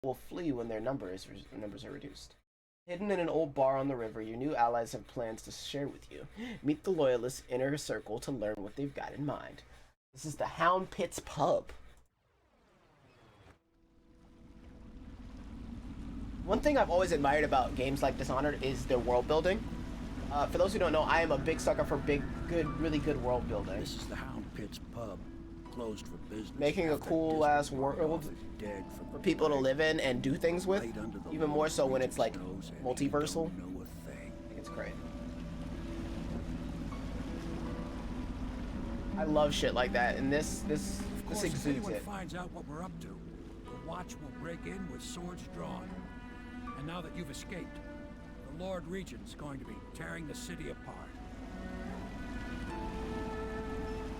will flee when their numbers are reduced. Hidden in an old bar on the river, your new allies have plans to share with you. Meet the Loyalists' inner circle to learn what they've got in mind. This is the Hound Pits pub. One thing I've always admired about games like Dishonored is their world building. For those who don't know, I am a big sucker for really good world building. This is the Hound Pits pub, closed for business. Making a cool ass world for people to live in and do things with, even more so when it's like multiversal. I think it's great. I love shit like that, and this exudes it. If finds out what we're up to, the Watch will break in with swords drawn. And now that you've escaped, the Lord Regent's going to be tearing the city apart.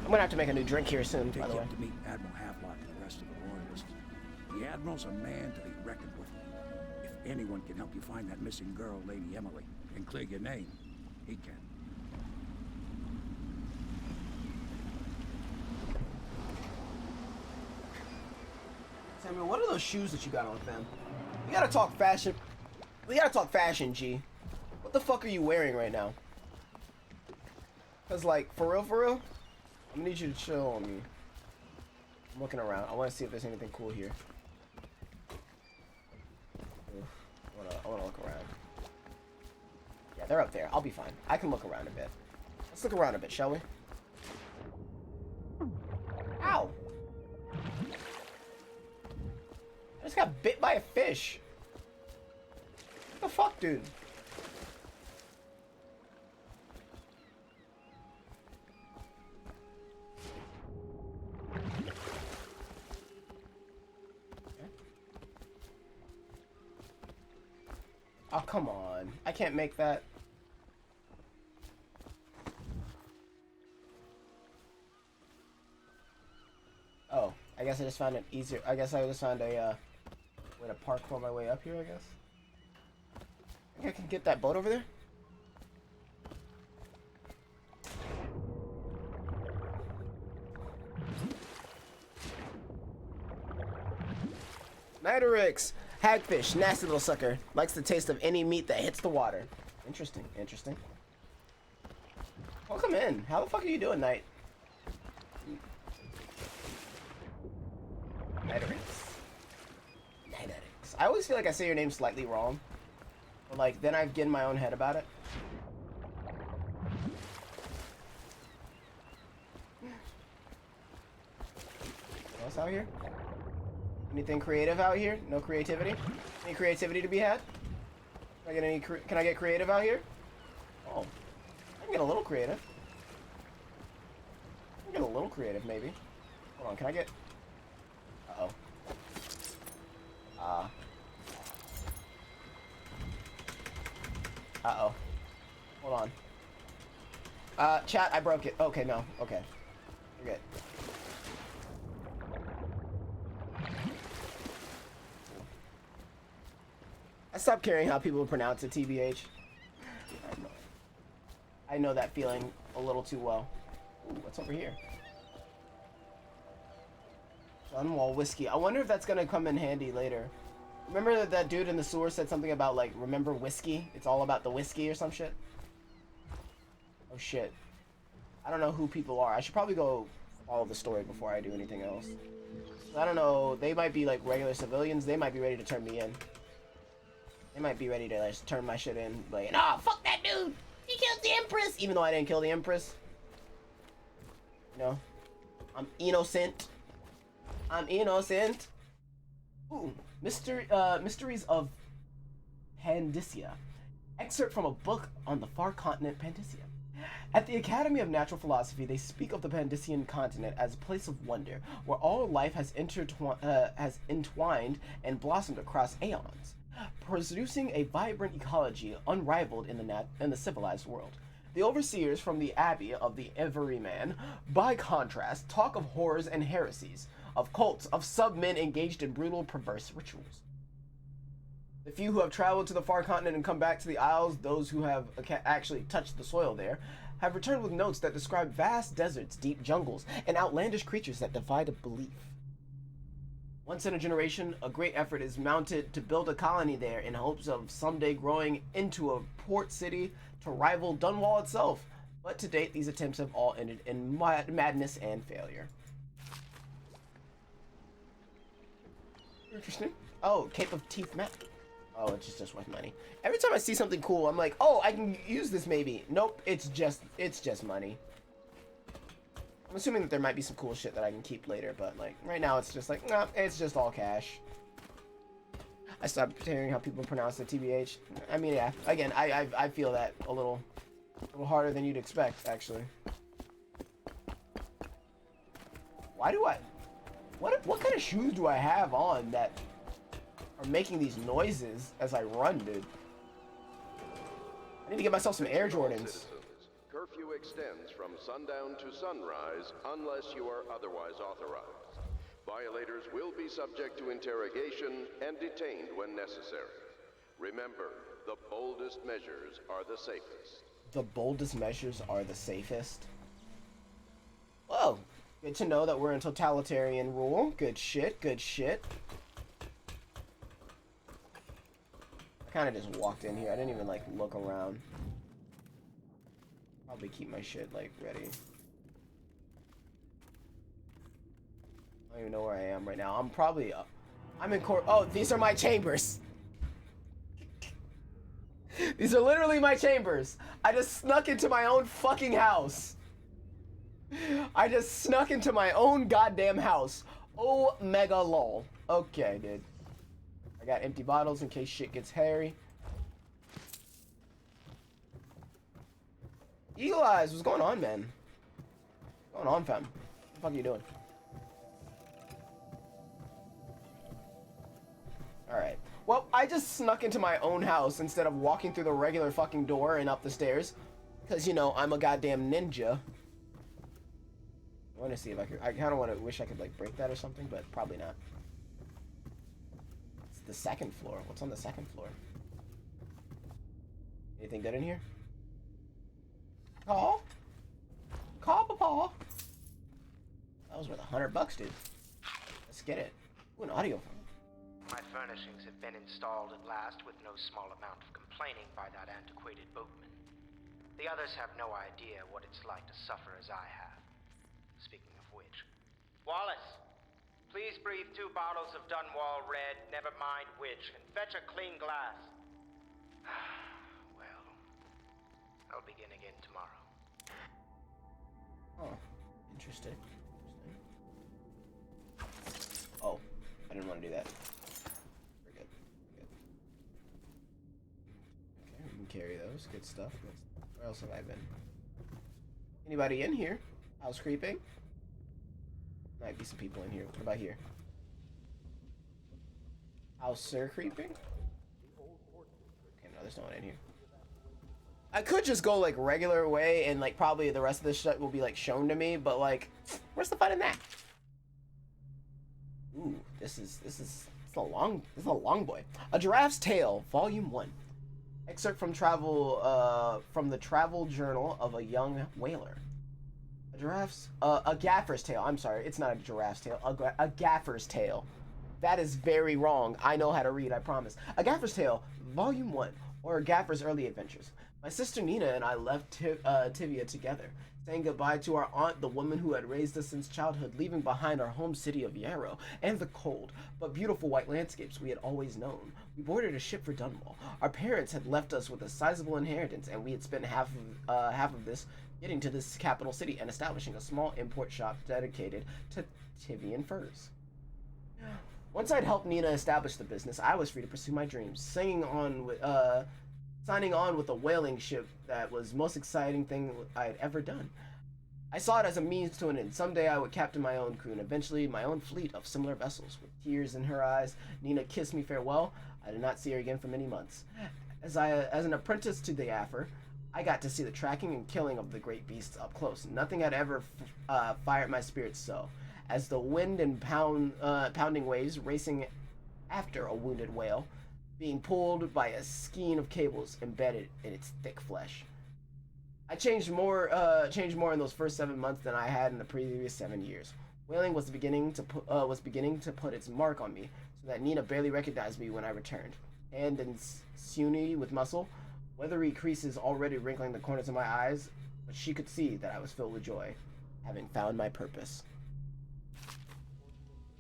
I'm gonna have to make a new drink here soon, by the way. To meet Admiral Havelock and the rest of the Loyalists. The Admiral's a man to be reckoned with. If anyone can help you find that missing girl, Lady Emily, and clear your name, he can. Samuel, what are those shoes that you got on, fam? We gotta talk fashion. We gotta talk fashion, G. What the fuck are you wearing right now? Cause like, for real, I'm gonna need you to chill on me. I'm looking around. I wanna see if there's anything cool here. I wanna look around. Yeah, they're up there. I'll be fine. I can look around a bit. Let's look around a bit, shall we? Ow! I just got bit by a fish. What the fuck, dude? Oh, come on. I can't make that. Oh, I guess I just found it easier. I guess I just found a way to parkour my way up here, I guess. I think I can get that boat over there. Nitorix! Hagfish, nasty little sucker. Likes the taste of any meat that hits the water. Interesting, interesting. Welcome in. How the fuck are you doing, Knight? Nitorix. Nitorix. I always feel like I say your name slightly wrong. But like, then I get in my own head about it. What else out here? Anything creative out here? No creativity? Any creativity to be had? Can I get can I get creative out here? Oh. I can get a little creative. I can get a little creative, maybe. Hold on, can I get... Uh-oh. Uh-oh. Hold on. Chat, I broke it. Okay, no. Okay. You're good. I stopped caring how people pronounce it, TBH. I know that feeling a little too well. Ooh, what's over here? Gunwall whiskey. I wonder if that's gonna come in handy later. Remember that dude in the sewer said something about, like, remember whiskey? It's all about the whiskey or some shit? Oh, shit. I don't know who people are. I should probably go follow the story before I do anything else. I don't know. They might be, like, regular civilians. They might be ready to turn me in. They might be ready to like, turn my shit in. Like, nah, fuck that dude! He killed the Empress! Even though I didn't kill the Empress. You know? I'm innocent. I'm innocent. Ooh. Mysteries of Pandysia. Excerpt from a book on the far continent Pandysia. At the Academy of Natural Philosophy, they speak of the Pandysian continent as a place of wonder, where all life has entwined and blossomed across aeons, producing a vibrant ecology unrivaled in the civilized world. The overseers from the Abbey of the Everyman, by contrast, talk of horrors and heresies, of cults, of sub-men engaged in brutal, perverse rituals. The few who have traveled to the far continent and come back to the Isles, those who have actually touched the soil there, have returned with notes that describe vast deserts, deep jungles, and outlandish creatures that defy belief. Once in a generation, a great effort is mounted to build a colony there in hopes of someday growing into a port city to rival Dunwall itself. But to date, these attempts have all ended in madness and failure. Interesting. Oh, Cape of Teeth map. Oh, it's just worth money. Every time I see something cool, I'm like, oh, I can use this maybe. Nope, it's just money. I'm assuming that there might be some cool shit that I can keep later, but like right now it's just like, nah, it's just all cash. I stopped hearing how people pronounce the TBH. I mean, yeah, again, I feel that a little harder than you'd expect, actually. Why do I, what kind of shoes do I have on that are making these noises as I run, dude? I need to get myself some Air Jordans. Curfew extends from sundown to sunrise unless you are otherwise authorized. Violators will be subject to interrogation and detained when necessary. Remember, the boldest measures are the safest. The boldest measures are the safest? Whoa, good to know that we're in totalitarian rule. Good shit, good shit. I kind of just walked in here. I didn't even like look around. Probably keep my shit like ready. I don't even know where I am right now. I'm probably I'm in court. Oh, these are my chambers. These are literally my chambers. I just snuck into my own fucking house. I just snuck into my own goddamn house. Oh, mega lol. Okay, dude. I got empty bottles in case shit gets hairy. Eagle Eyes, what's going on, man? What's going on, fam? What the fuck are you doing? Alright. Well, I just snuck into my own house instead of walking through the regular fucking door and up the stairs. Because, you know, I'm a goddamn ninja. I want to see if I could... I kind of wish I could, like, break that or something, but probably not. It's the second floor. What's on the second floor? Anything good in here? Call? Call, Papa. That was worth $100, dude. Let's get it. Ooh, an audio phone. My furnishings have been installed at last with no small amount of complaining by that antiquated boatman. The others have no idea what it's like to suffer as I have. Speaking of which... Wallace! Please breathe 2 bottles of Dunwall Red, never mind which, and fetch a clean glass. Well, I'll begin again tomorrow. Oh, interesting. Oh, I didn't want to do that. We're good. We're good. Okay, we can carry those. Good stuff. Where else have I been? Anybody in here? House creeping? Might be some people in here. What about here? House creeping? Okay, no, there's no one in here. I could just go like regular way and like probably the rest of this shit will be like shown to me, but like, where's the fun in that? Ooh, this is a long boy. A Giraffe's Tale, Volume 1. Excerpt from the travel journal of a young whaler. A Gaffer's Tale. I'm sorry, it's not a giraffe's tale. A Gaffer's Tale. That is very wrong. I know how to read, I promise. A Gaffer's Tale, Volume 1, or A Gaffer's Early Adventures. My sister Nina and I left Tivia together, saying goodbye to our aunt, the woman who had raised us since childhood, leaving behind our home city of Yarrow and the cold but beautiful white landscapes we had always known. We boarded a ship for Dunwall. Our parents had left us with a sizable inheritance, and we had spent half of this getting to this capital city and establishing a small import shop dedicated to Tivian furs. Once I'd helped Nina establish the business, I was free to pursue my dreams, signing on with a whaling ship that was the most exciting thing I had ever done. I saw it as a means to an end. Someday I would captain my own crew and eventually my own fleet of similar vessels. With tears in her eyes, Nina kissed me farewell. I did not see her again for many months. As an apprentice to the Affer, I got to see the tracking and killing of the great beasts up close. Nothing had ever fired my spirits so. As the wind and pounding waves racing after a wounded whale, being pulled by a skein of cables embedded in its thick flesh. I changed more in those first 7 months than I had in the previous 7 years. Whaling was beginning to put its mark on me, so that Nina barely recognized me when I returned. Hand and puny with muscle, weathery creases already wrinkling the corners of my eyes, but she could see that I was filled with joy, having found my purpose.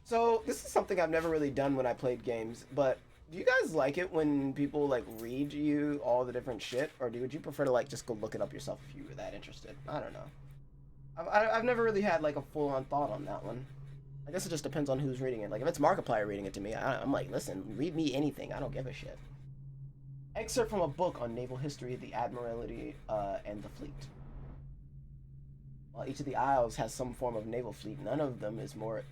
So, this is something I've never really done when I played games, but do you guys like it when people, like, read you all the different shit? Or would you prefer to, like, just go look it up yourself if you were that interested? I don't know. I've never really had, like, a full-on thought on that one. I guess it just depends on who's reading it. Like, if it's Markiplier reading it to me, I'm like, listen, read me anything. I don't give a shit. Excerpt from a book on naval history, the Admiralty, and the fleet. While each of the isles has some form of naval fleet, none of them is more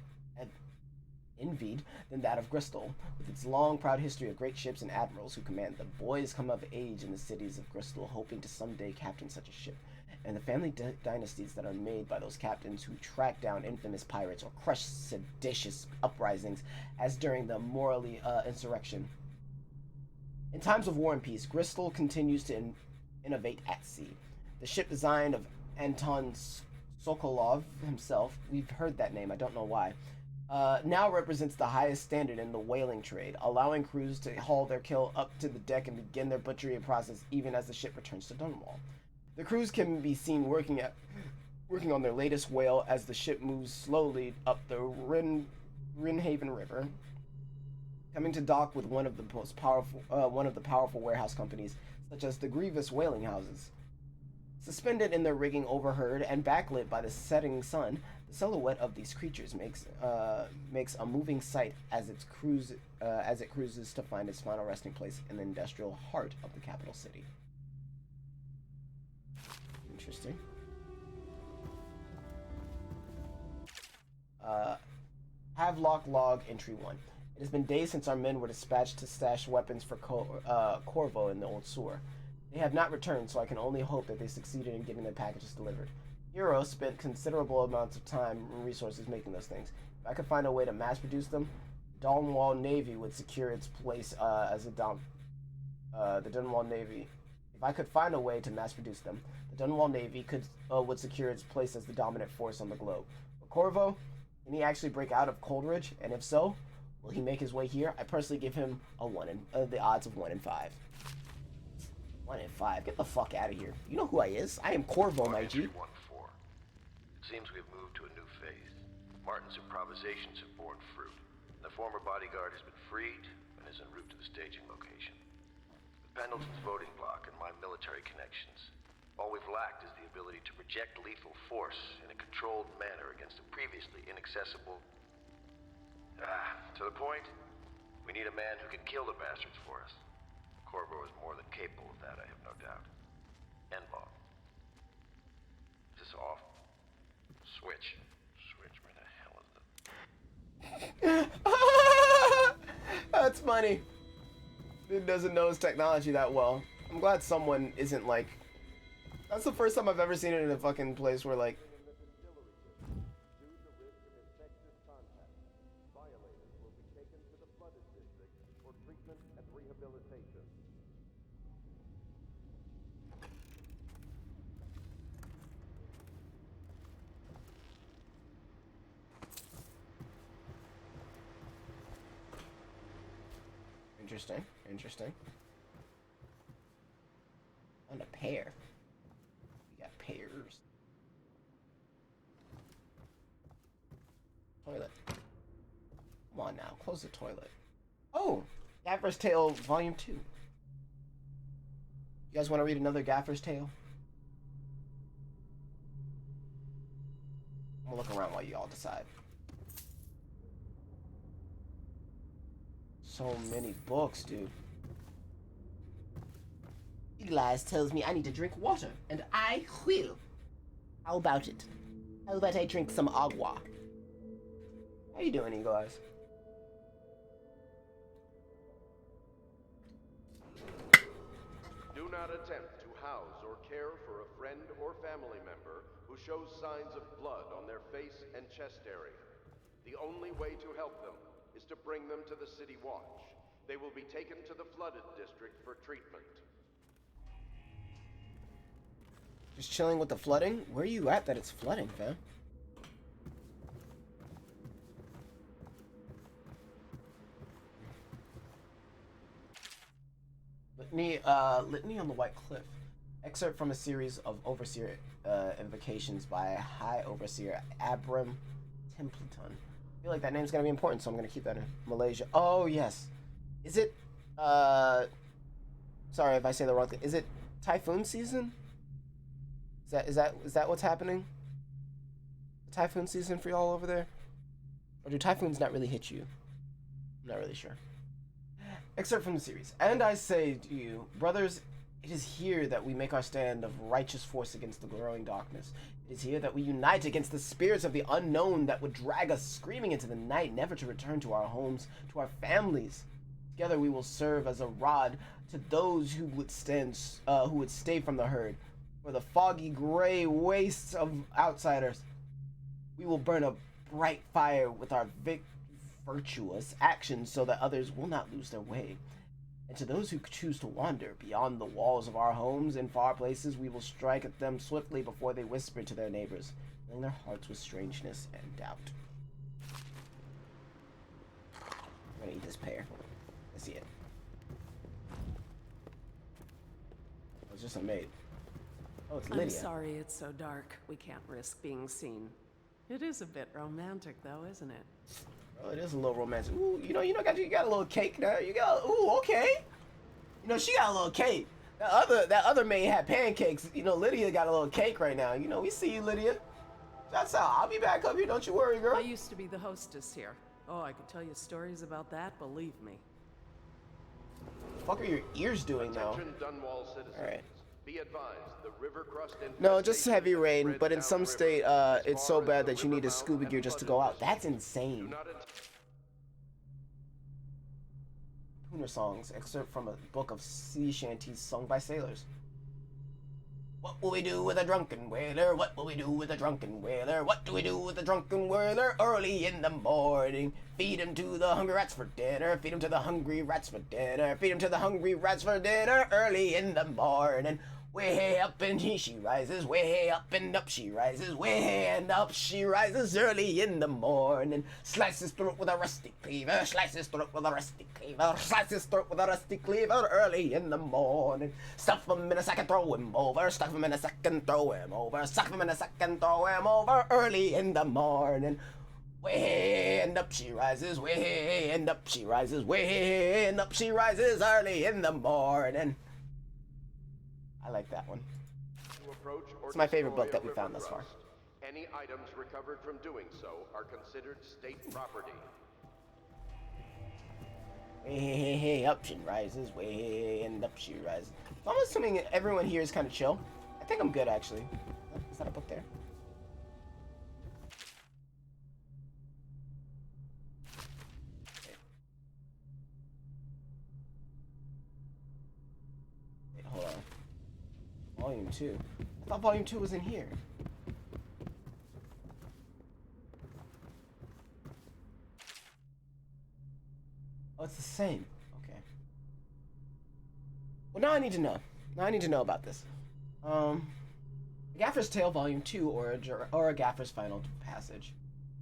envied than that of Bristol, with its long, proud history of great ships and admirals who command them. Boys come of age in the cities of Bristol, hoping to someday captain such a ship, and the family dynasties that are made by those captains who track down infamous pirates or crush seditious uprisings, as during the Morley insurrection. In times of war and peace, Bristol continues to innovate at sea. The ship design of Anton Sokolov himself, we've heard that name, I don't know why, now represents the highest standard in the whaling trade, allowing crews to haul their kill up to the deck and begin their butchery process even as the ship returns to Dunwall. The crews can be seen working on their latest whale as the ship moves slowly up the Rynhaven River, coming to dock with one of the powerful warehouse companies, such as the Grievous Whaling Houses. Suspended in their rigging overhead and backlit by the setting sun, the silhouette of these creatures makes a moving sight as it cruises to find its final resting place in the industrial heart of the capital city. Interesting. Havelock Log Entry 1. It has been days since our men were dispatched to stash weapons for Corvo in the old sewer. They have not returned, so I can only hope that they succeeded in getting their packages delivered. Hero spent considerable amounts of time and resources making those things. If I could find a way to mass produce them, Dunwall Navy would secure its place as a the Dunwall Navy. If I could find a way to mass produce them, the Dunwall Navy would secure its place as the dominant force on the globe. But Corvo, can he actually break out of Coldridge? And if so, will he make his way here? I personally give him the odds of 1 in 5. 1 in 5. Get the fuck out of here. You know who I is. I am Corvo, my G. 1-4. It seems we've moved to a new phase. Martin's improvisations have borne fruit. The former bodyguard has been freed and is en route to the staging location. With Pendleton's voting block and my military connections, all we've lacked is the ability to project lethal force in a controlled manner against a previously inaccessible... to the point, we need a man who can kill the bastards for us. Corvo is more than capable of that, I have no doubt. N-Ball. Is this off? Switch. Where the hell is the... That's funny. Dude doesn't know his technology that well. I'm glad someone isn't like... That's the first time I've ever seen it in a fucking place where like... Interesting. On a pair. We got pears. Toilet. Come on now, close the toilet. Oh! Gaffer's Tale Volume 2. You guys want to read another Gaffer's Tale? I'm gonna look around while you all decide. So many books, dude. Eagle Eyes tells me I need to drink water, and I will. How about it? How about I drink some agua? How you doing, Eagle Eyes? Do not attempt to house or care for a friend or family member who shows signs of blood on their face and chest area. The only way to help them is to bring them to the City Watch. They will be taken to the flooded district for treatment. Just chilling with the flooding? Where are you at that it's flooding, fam? Litany on the White Cliff. Excerpt from a series of Overseer invocations by High Overseer Abram Templeton. I feel like that name's gonna be important, so I'm gonna keep that in. Malaysia. Oh yes. Is it sorry if I say the wrong thing. Is it typhoon season? Is that what's happening? Typhoon season for y'all over there? Or do typhoons not really hit you? I'm not really sure. Excerpt from the series. And I say to you, brothers, it is here that we make our stand of righteous force against the growing darkness. It is here that we unite against the spirits of the unknown that would drag us screaming into the night, never to return to our homes, to our families. Together we will serve as a rod to those who would stay from the herd. For the foggy gray wastes of outsiders, we will burn a bright fire with our virtuous actions so that others will not lose their way. And to those who choose to wander beyond the walls of our homes in far places, we will strike at them swiftly before they whisper to their neighbors, filling their hearts with strangeness and doubt. I'm gonna eat this pear. I see it. It's just a maid. Oh, it's Lydia. I'm sorry it's so dark. We can't risk being seen. It is a bit romantic, though, isn't it? Oh, it is a little romantic. Ooh, you got a little cake there. Ooh, okay. She got a little cake. That other maid had pancakes. Lydia got a little cake right now. We see you, Lydia. That's how. I'll be back up here. Don't you worry, girl. I used to be the hostess here. Oh, I could tell you stories about that, believe me. What the fuck are your ears doing now? Attention Dunwall citizens. All right. Be advised, the river crust No, just infestation heavy has rain, spread but in some downriver state, as it's far so as bad the that you need a river scuba mouth gear and just to Pleasant go out. That's District. insane. Do not Pooner songs, excerpt from a book of sea shanties sung by sailors. What will we do with a drunken whaler? What will we do with a drunken whaler? What do we do with a drunken whaler? Early in the morning, feed him to the hungry rats for dinner. Feed him to the hungry rats for dinner. Feed him to the hungry rats for dinner. Early in the morning, way up and she rises. Way up and up she rises. Way and up she rises. Early in the morning, slice his throat with a rusty cleaver. Slice his throat with a rusty cleaver. Slice his throat with a rusty cleaver. Early in the morning, stuff him in a sack and throw him over. Stuff him in a sack and throw him over. Stuff him in a sack and throw him over. Early in the morning, way and up she rises. Way and up she rises. Way and up she rises. Early in the morning. I like that one. It's my favorite book that we found thus far. Any items recovered from doing so are considered state property. Way up she rises, way and up she rises. I'm assuming everyone here is kind of chill. I think I'm good, actually. Is that a book there? Wait, hold on. Volume 2. I thought Volume 2 was in here. Oh, it's the same. Okay. Well, now I need to know. Now I need to know about this. Gaffer's Tale Volume 2, or a Gaffer's Final Passage.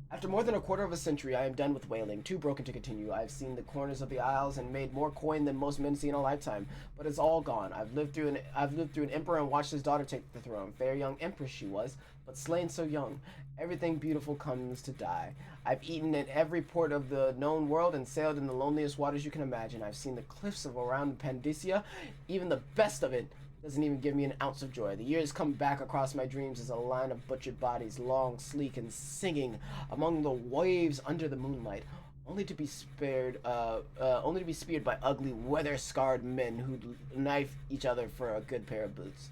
After more than a quarter of a century, I am done with whaling, too broken to continue. I have seen the corners of the isles and made more coin than most men see in a lifetime, but it's all gone. I've lived through an emperor and watched his daughter take the throne. Fair young empress she was, but slain so young. Everything beautiful comes to die. I've eaten in every port of the known world and sailed in the loneliest waters you can imagine. I've seen the cliffs of around Pandysia. Even the best of it doesn't even give me an ounce of joy. The years come back across my dreams as a line of butchered bodies, long, sleek, and singing among the waves under the moonlight, only to be speared by ugly, weather-scarred men who knife each other for a good pair of boots.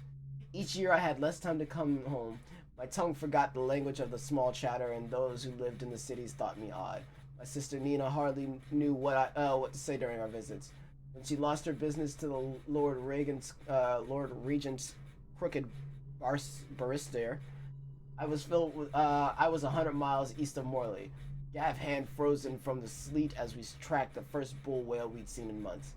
Each year I had less time to come home. My tongue forgot the language of the small chatter, and those who lived in the cities thought me odd. My sister Nina hardly knew what to say during our visits. When she lost her business to the Lord Regent's crooked barrister, I was 100 miles east of Morley, gaff hand frozen from the sleet as we tracked the first bull whale we'd seen in months.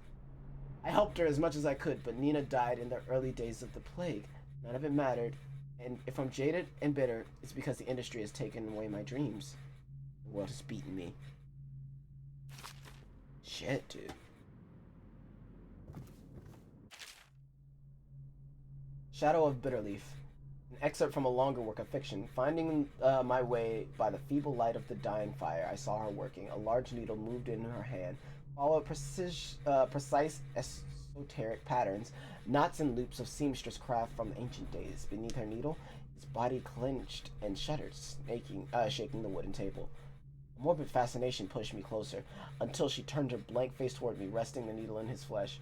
I helped her as much as I could, but Nina died in the early days of the plague. None of it mattered, and if I'm jaded and bitter, it's because the industry has taken away my dreams. The world has beaten me. Shit, dude. Shadow of Bitterleaf. An excerpt from a longer work of fiction. Finding my way by the feeble light of the dying fire, I saw her working. A large needle moved in her hand. Followed precise esoteric patterns, knots and loops of seamstress craft from ancient days. Beneath her needle, his body clenched and shuddered, shaking the wooden table. A morbid fascination pushed me closer, until she turned her blank face toward me, resting the needle in his flesh.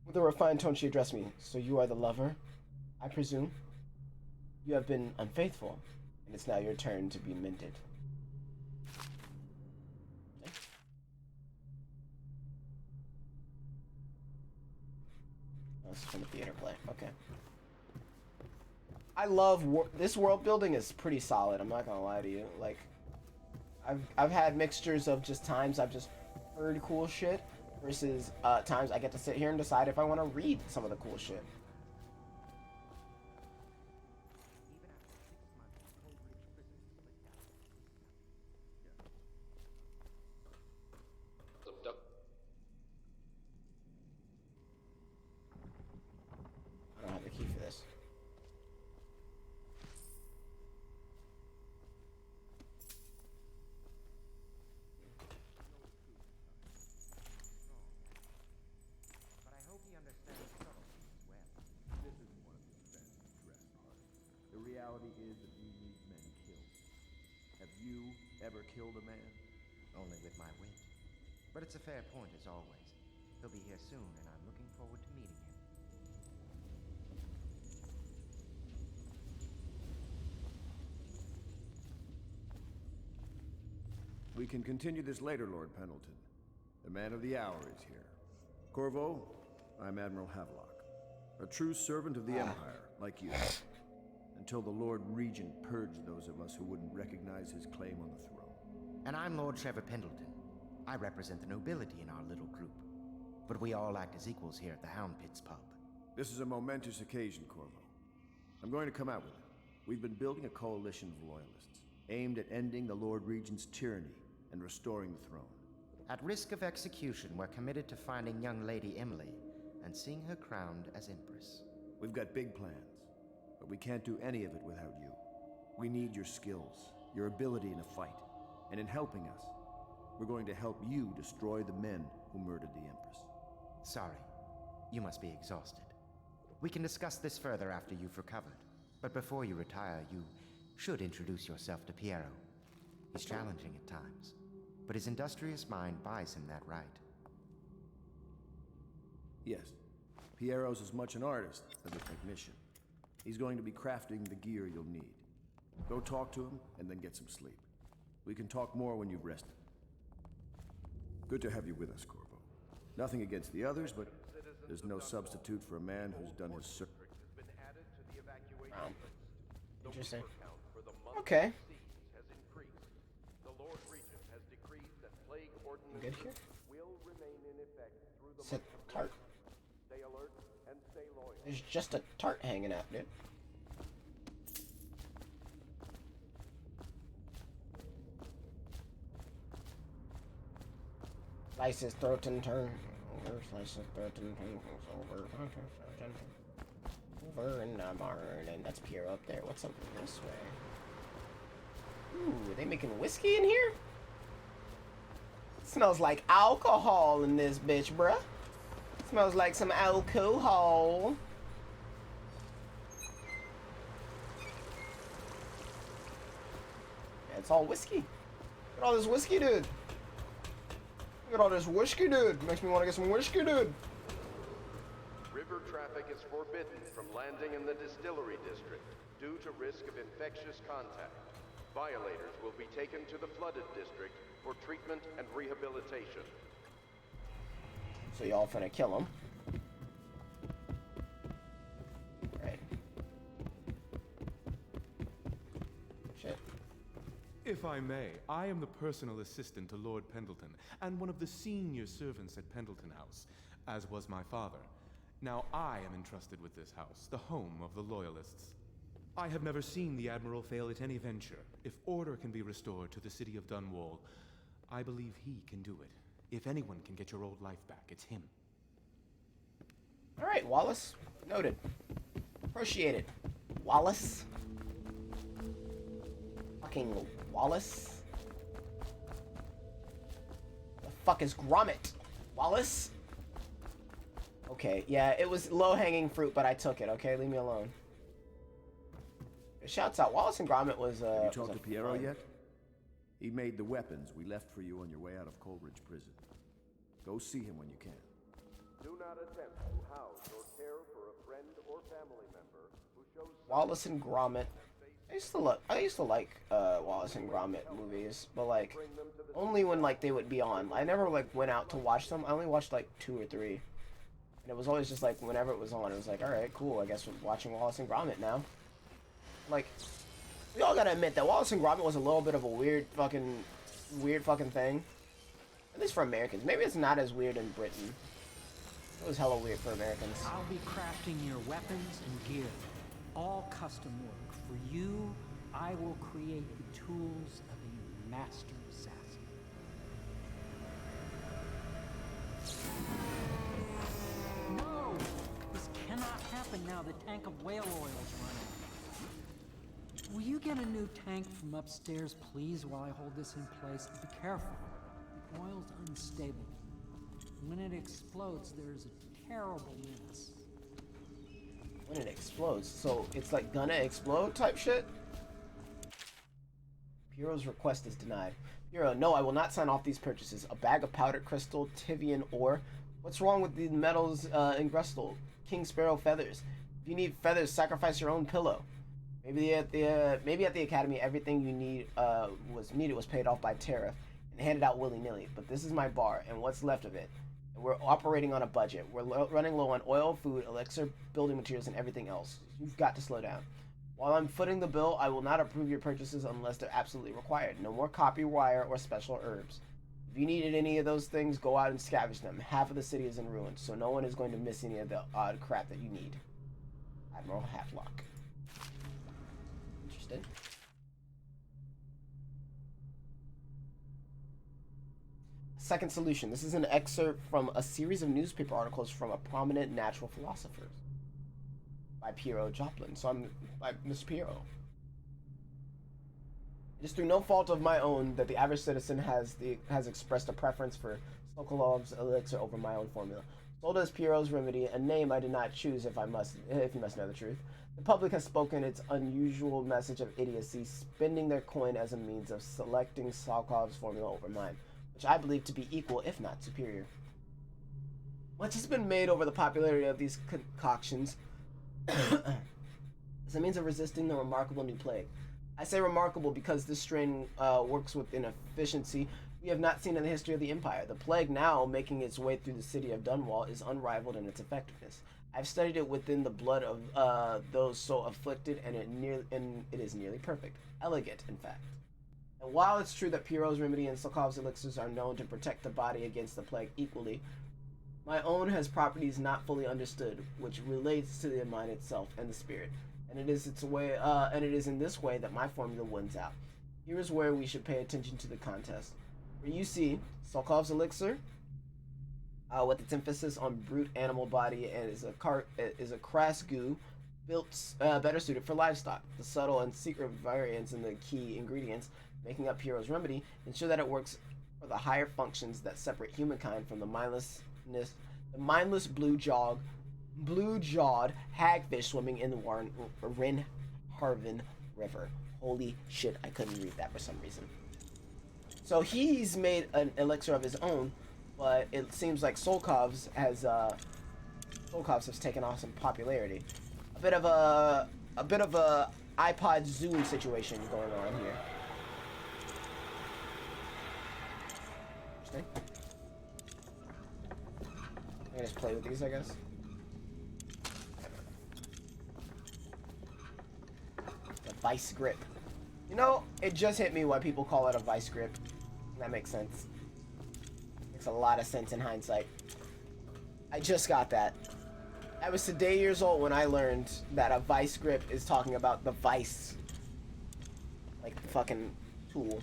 With a refined tone, she addressed me. So you are the lover, I presume? You have been unfaithful, and it's now your turn to be mended. Okay. Oh, this is from the theater play. Okay. I love this world building is pretty solid. I'm not gonna lie to you. Like, I've had mixtures of just times I've just heard cool shit versus times I get to sit here and decide if I want to read some of the cool shit. I don't have the key for this. But I hope he understands subtlety as well. This isn't one of his best dressed parts. The reality is that we need men killed. Have you ever killed a man? Only with my wit. But it's a fair point as always. He'll be here soon, and I'm looking forward to meeting him. We can continue this later, Lord Pendleton. The man of the hour is here. Corvo, I'm Admiral Havelock, a true servant of the Empire, like you. Until the Lord Regent purged those of us who wouldn't recognize his claim on the throne. And I'm Lord Trevor Pendleton. I represent the nobility in our little group. But we all act as equals here at the Hound Pits pub. This is a momentous occasion, Corvo. I'm going to come out with it. We've been building a coalition of loyalists, aimed at ending the Lord Regent's tyranny and restoring the throne. At risk of execution, we're committed to finding young Lady Emily and seeing her crowned as Empress. We've got big plans, but we can't do any of it without you. We need your skills, your ability in a fight, and in helping us, we're going to help you destroy the men who murdered the Empress. Sorry, you must be exhausted. We can discuss this further after you've recovered. But before you retire, you should introduce yourself to Piero. He's challenging at times, but his industrious mind buys him that right. Yes, Piero's as much an artist as a technician. He's going to be crafting the gear you'll need. Go talk to him, and then get some sleep. We can talk more when you've rested. Good to have you with us, Corvo. Nothing against the others, but there's no substitute for a man who's done his service. Interesting. Okay. I'm good here. It's a tart. There's just a tart hanging out, dude. Slice his throat and turn over. Slice his throat and turn over. Over and and that's Piero up there. What's up this way? Ooh, are they making whiskey in here? Smells like alcohol in this bitch, bruh. Smells like some alcohol. Yeah, it's all whiskey. Look at all this whiskey, dude. Look at all this whiskey, dude. Makes me want to get some whiskey, dude. River traffic is forbidden from landing in the distillery district due to risk of infectious contact. Violators will be taken to the flooded district for treatment and rehabilitation. So y'all finna kill him. Right. Shit. If I may, I am the personal assistant to Lord Pendleton, and one of the senior servants at Pendleton House, as was my father. Now I am entrusted with this house, the home of the Loyalists. I have never seen the Admiral fail at any venture. If order can be restored to the city of Dunwall, I believe he can do it. If anyone can get your old life back, it's him. Alright, Wallace. Noted. Appreciate it. Wallace. Fucking Wallace. The fuck is Gromit? Wallace? Okay, yeah, it was low-hanging fruit, but I took it, okay? Leave me alone. Shouts out. Wallace and Gromit was, Have you talked to Piero fun. yet? He made the weapons we left for you on your way out of Coleridge Prison. Go see him when you can. Do not attempt to house or care for a friend or family member who shows Wallace and Gromit. I used to like Wallace and Gromit movies, but like only when like they would be on. I never like went out to watch them. I only watched like 2 or 3. And it was always just like whenever it was on, it was like, all right, cool. I guess we're watching Wallace and Gromit now. Like, we all gotta admit that Wallace and Gromit was a little bit of a weird fucking thing. At least for Americans. Maybe it's not as weird in Britain. It was hella weird for Americans. I'll be crafting your weapons and gear. All custom work. For you, I will create the tools of a master assassin. No! This cannot happen now. The tank of whale oil is running. Will you get a new tank from upstairs, please, while I hold this in place? Be careful. The oil's unstable. When it explodes, there's a terrible mess. When it explodes, so it's like gonna explode type shit? Piero's request is denied. Piero, no, I will not sign off these purchases. A bag of powdered crystal, Tivian ore. What's wrong with the metals in Grustel? King Sparrow feathers. If you need feathers, sacrifice your own pillow. Maybe at the academy, everything you need was paid off by tariff and handed out willy-nilly. But this is my bar, and what's left of it. And we're operating on a budget. We're running low on oil, food, elixir, building materials, and everything else. You've got to slow down. While I'm footing the bill, I will not approve your purchases unless they're absolutely required. No more copy wire or special herbs. If you needed any of those things, go out and scavenge them. Half of the city is in ruins, so no one is going to miss any of the odd crap that you need. Admiral Hatlock. Interesting. Second solution. This is an excerpt from a series of newspaper articles from a prominent natural philosopher by Piero Joplin. So I'm by Mr. Piero. It is through no fault of my own that the average citizen has expressed a preference for Sokolov's elixir over my own formula. Sold as Piero's remedy, a name I did not choose if you must know the truth. The public has spoken its unusual message of idiocy, spending their coin as a means of selecting Sokolov's formula over mine, which I believe to be equal, if not superior. Much has been made over the popularity of these concoctions as a means of resisting the remarkable new plague. I say remarkable because this strain works with an efficiency we have not seen in the history of the Empire. The plague now making its way through the city of Dunwall is unrivaled in its effectiveness. I've studied it within the blood of those so afflicted, and it is nearly perfect. Elegant, in fact. And while it's true that Piero's remedy and Sokov's elixirs are known to protect the body against the plague equally, my own has properties not fully understood, which relates to the mind itself and the spirit. And it is in this way that my formula wins out. Here's where we should pay attention to the contest. Where you see Sokov's elixir, with its emphasis on brute animal body, and is a crass goo built better suited for livestock. The subtle and secret variants in the key ingredients making up Piero's remedy ensure that it works for the higher functions that separate humankind from the mindless blue-jawed hagfish swimming in the Rinharven River. Holy shit, I couldn't read that for some reason. So he's made an elixir of his own, but it seems like Sokov's has taken off some popularity. A bit of a iPod Zoom situation going on here. Interesting. I'm gonna just play with these, I guess. The vice grip. You know, it just hit me why people call it a vice grip. That makes sense. Makes a lot of sense in hindsight. I just got that. I was today years old when I learned that a vice grip is talking about the vice. Like the fucking tool.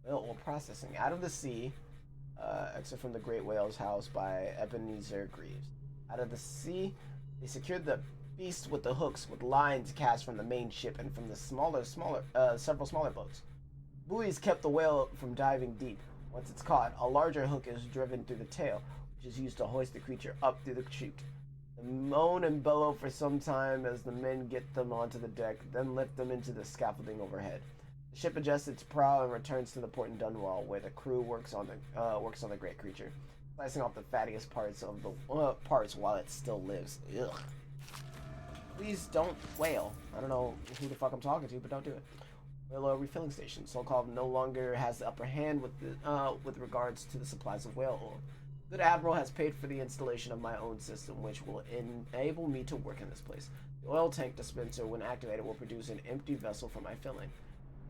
Oil processing. Out of the sea, exit from the Great Whale's house by Ebenezer Greaves. Out of the sea, they secured the beast with the hooks with lines cast from the main ship and from the several smaller boats. Buoys kept the whale from diving deep. Once it's caught, a larger hook is driven through the tail, which is used to hoist the creature up through the chute. They moan and bellow for some time as the men get them onto the deck, then lift them into the scaffolding overhead. The ship adjusts its prow and returns to the port in Dunwall, where the crew works on the great creature, slicing off the fattiest parts of the parts while it still lives. Ugh. Please don't whale. I don't know who the fuck I'm talking to, but don't do it. Whale oil refilling station. Solkov no longer has the upper hand with regards to the supplies of whale oil. Good Admiral has paid for the installation of my own system, which will enable me to work in this place. The oil tank dispenser, when activated, will produce an empty vessel for my filling.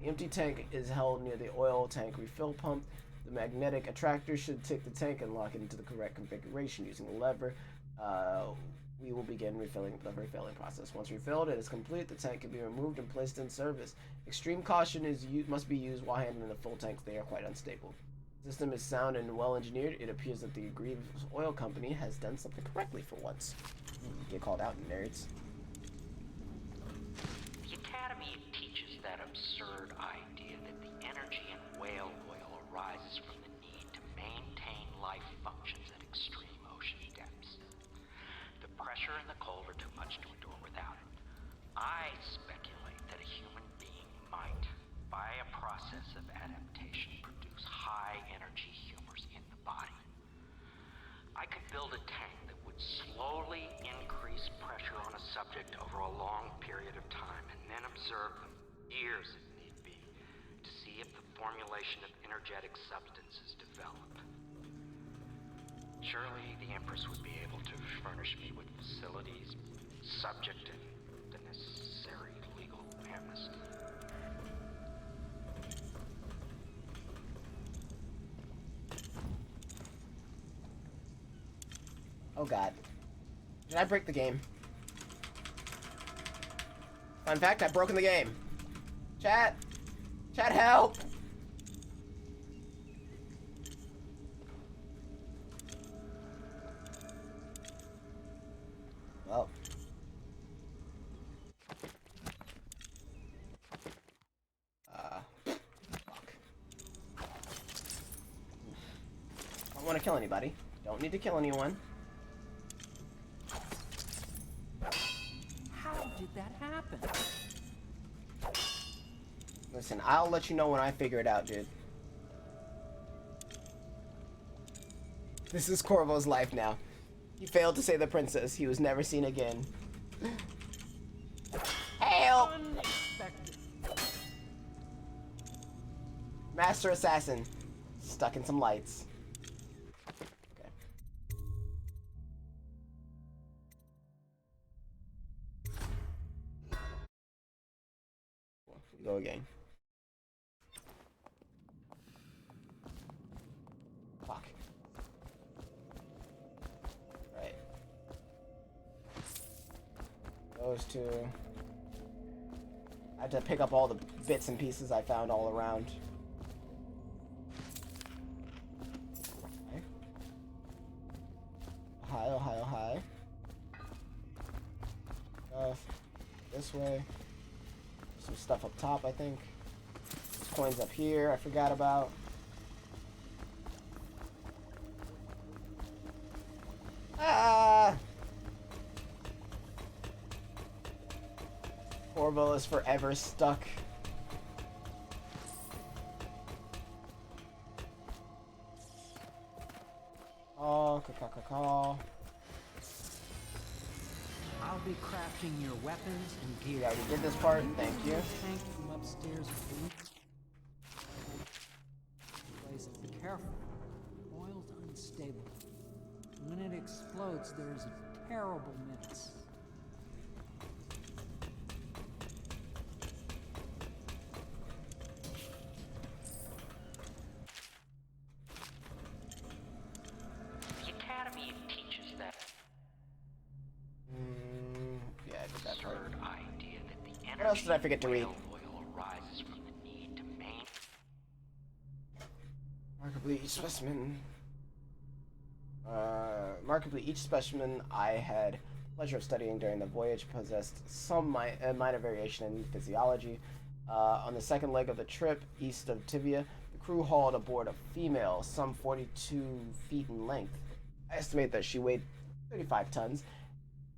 The empty tank is held near the oil tank refill pump. The magnetic attractor should take the tank and lock it into the correct configuration using a lever. We will begin the refilling process. Once refilled, it is complete. The tank can be removed and placed in service. Extreme caution must be used while handling the full tanks. They are quite unstable. The system is sound and well engineered. It appears that the Greaves Oil Company has done something correctly for once. Get called out, nerds. The Academy teaches that absurd idea that the energy in whale oil arises from the need to maintain life functions at extreme ocean depths. The pressure and the cold are too much to endure without it. I speculate that a human being might, by a process of adaptation, produce high-energy humors in the body. I could build a tank that would slowly increase pressure on a subject over a long period of time and then observe them, years if need be, to see if the formulation of energetic substances developed. Surely the Empress would be able to furnish me with facilities, subject and the necessary legal amnesty. Oh god. Did I break the game? Fun fact, I've broken the game. Chat! Chat, help! Well. Fuck. Don't want to kill anybody. Don't need to kill anyone. How did that happen? Listen, I'll let you know when I figure it out, dude. This is Corvo's life now. He failed to save the princess. He was never seen again. Help! Unexpected. Master Assassin. Stuck in some lights. Okay. Go again. Fuck. Right. Those two. I had to pick up all the bits and pieces I found all around. Okay. High, oh high, oh high. This way. Some stuff up top, I think. There's coins up here I forgot about. Ah! Corvo is forever stuck. Oh, call. I'll be crafting your weapons and gear. We already did this part, thank you. Tank from upstairs, please. Place, be careful. Oil's unstable. When it explodes, there's a terrible mess. The Academy teaches that Yeah, I did that part. absurd idea that the energy What else did I forget to read? in whale oil arises from the need to maintain. Remarkably, each specimen Remarkably, each specimen I had the pleasure of studying during the voyage possessed some minor variation in physiology. On the second leg of the trip, east of Tivia, the crew hauled aboard a female, some 42 feet in length. I estimate that she weighed 35 tons,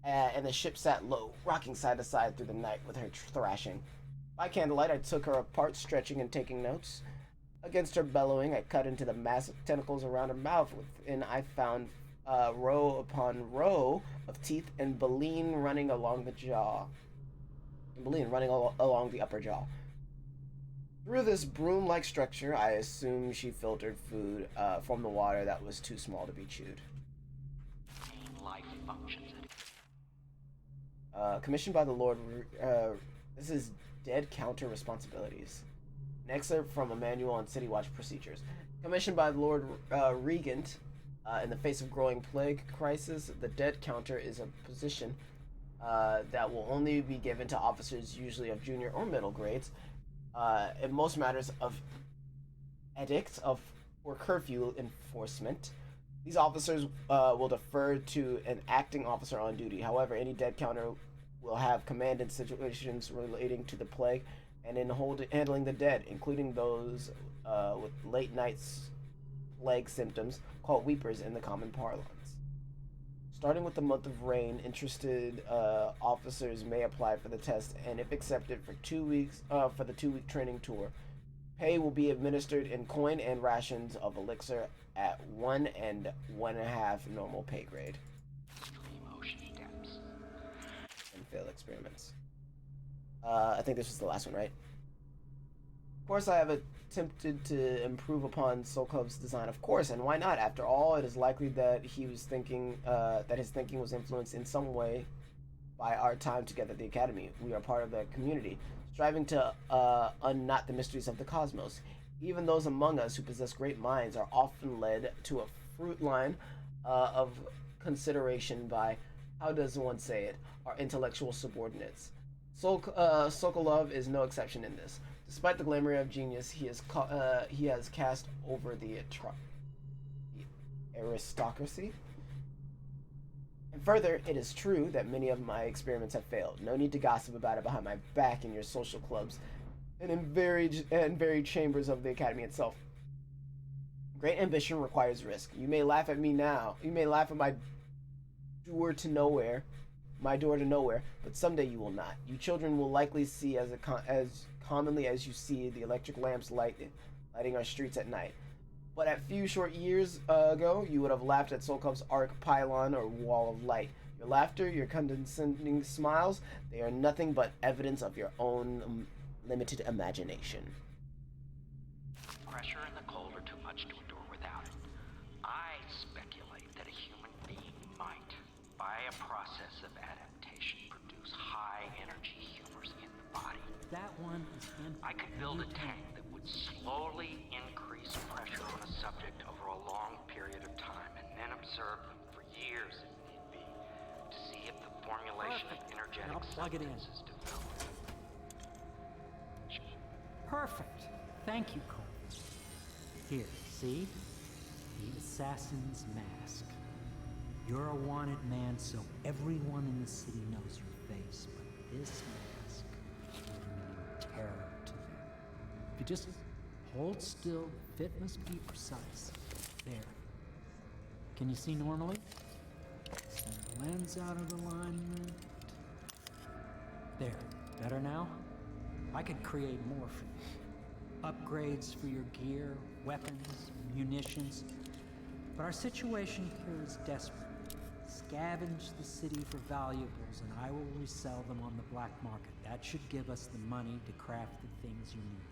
and the ship sat low, rocking side to side through the night with her thrashing. By candlelight, I took her apart, stretching and taking notes. Against her bellowing, I cut into the massive tentacles around her mouth. Within, I found row upon row of teeth and baleen running along the jaw. Along the upper jaw. Through this broom-like structure, I assume she filtered food from the water that was too small to be chewed. Life functions. Commissioned by the Lord. This is Dead Counter Responsibilities. An excerpt from a manual on City Watch procedures. Commissioned by the Lord Regent, in the face of growing plague crisis, the Dead Counter is a position that will only be given to officers usually of junior or middle grades. In most matters of edict or curfew enforcement, these officers will defer to an acting officer on duty. However, any dead counter will have command in situations relating to the plague and in handling the dead, including those with late nights plague symptoms, called weepers in the common parlance. Starting with the month of rain, interested officers may apply for the test, and if accepted for 2 weeks for the 2-week training tour, pay will be administered in coin and rations of elixir at 1 and 1.5 normal pay grade. And failed experiments. I think this was the last one, right? Of course, I have attempted to improve upon Sokov's design, of course, and why not? After all, it is likely that his thinking was influenced in some way by our time together at the Academy. We are part of the community, striving to unknot the mysteries of the cosmos. Even those among us who possess great minds are often led to a fruit line of consideration by, how does one say it, our intellectual subordinates. Sokolov is no exception in this. Despite the glamour of genius he has cast over the aristocracy. And further, it is true that many of my experiments have failed. No need to gossip about it behind my back in your social clubs and in varied chambers of the Academy itself. Great ambition requires risk. You may laugh at me now. You may laugh at my door to nowhere, but someday you will not. You children will likely see as commonly as you see the electric lamps lighting our streets at night. But a few short years ago, you would have laughed at Solkov's arc pylon or wall of light. Your laughter, your condescending smiles, they are nothing but evidence of your own limited imagination. Pressure and the cold are too much to endure without it. I speculate that a human being might, by a process of adaptation, produce high-energy humors in the body. That one is in. I could build a tank that would slowly increase pressure on a subject over a long period of time and then observe them for years if need be to see if the formulation of energetic substances developed. Perfect. Thank you, Cole. Here, see? The assassin's mask. You're a wanted man, so everyone in the city knows your face, but this mask will mean terror to them. If you just hold still, the fit must be precise. There. Can you see normally? Send the lens out of alignment. There. Better now? I could create more for you. Upgrades for your gear, weapons, munitions. But our situation here is desperate. Scavenge the city for valuables and I will resell them on the black market. That should give us the money to craft the things you need.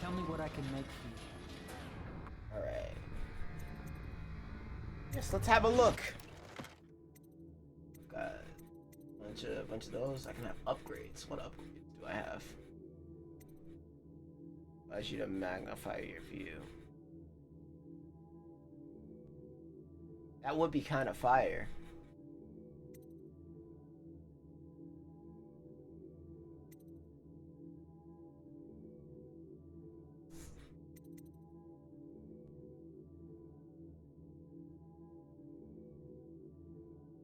Tell me what I can make for you. Alright. Yes, let's have a look. Got a bunch of those. I can have upgrades. What upgrades do I have? Allows you to magnify your view. That would be kind of fire.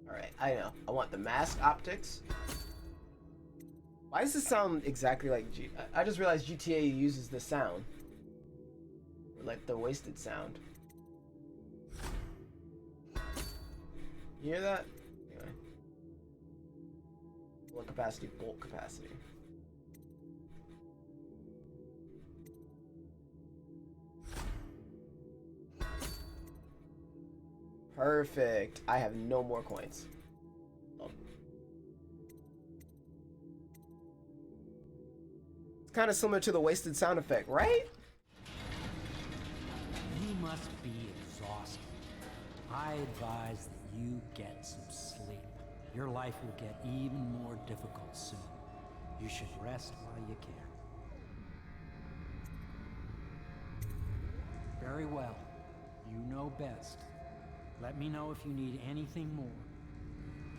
Alright, I know. I want the mask optics. Why does this sound exactly like I just realized GTA uses the sound. Like the wasted sound. You hear that? Anyway. Bullet capacity, bolt capacity. Perfect. I have no more coins. Oh. It's kind of similar to the wasted sound effect, right? You must be exhausted. I advise that you get some sleep. Your life will get even more difficult soon. You should rest while you can. Very well. You know best. Let me know if you need anything more.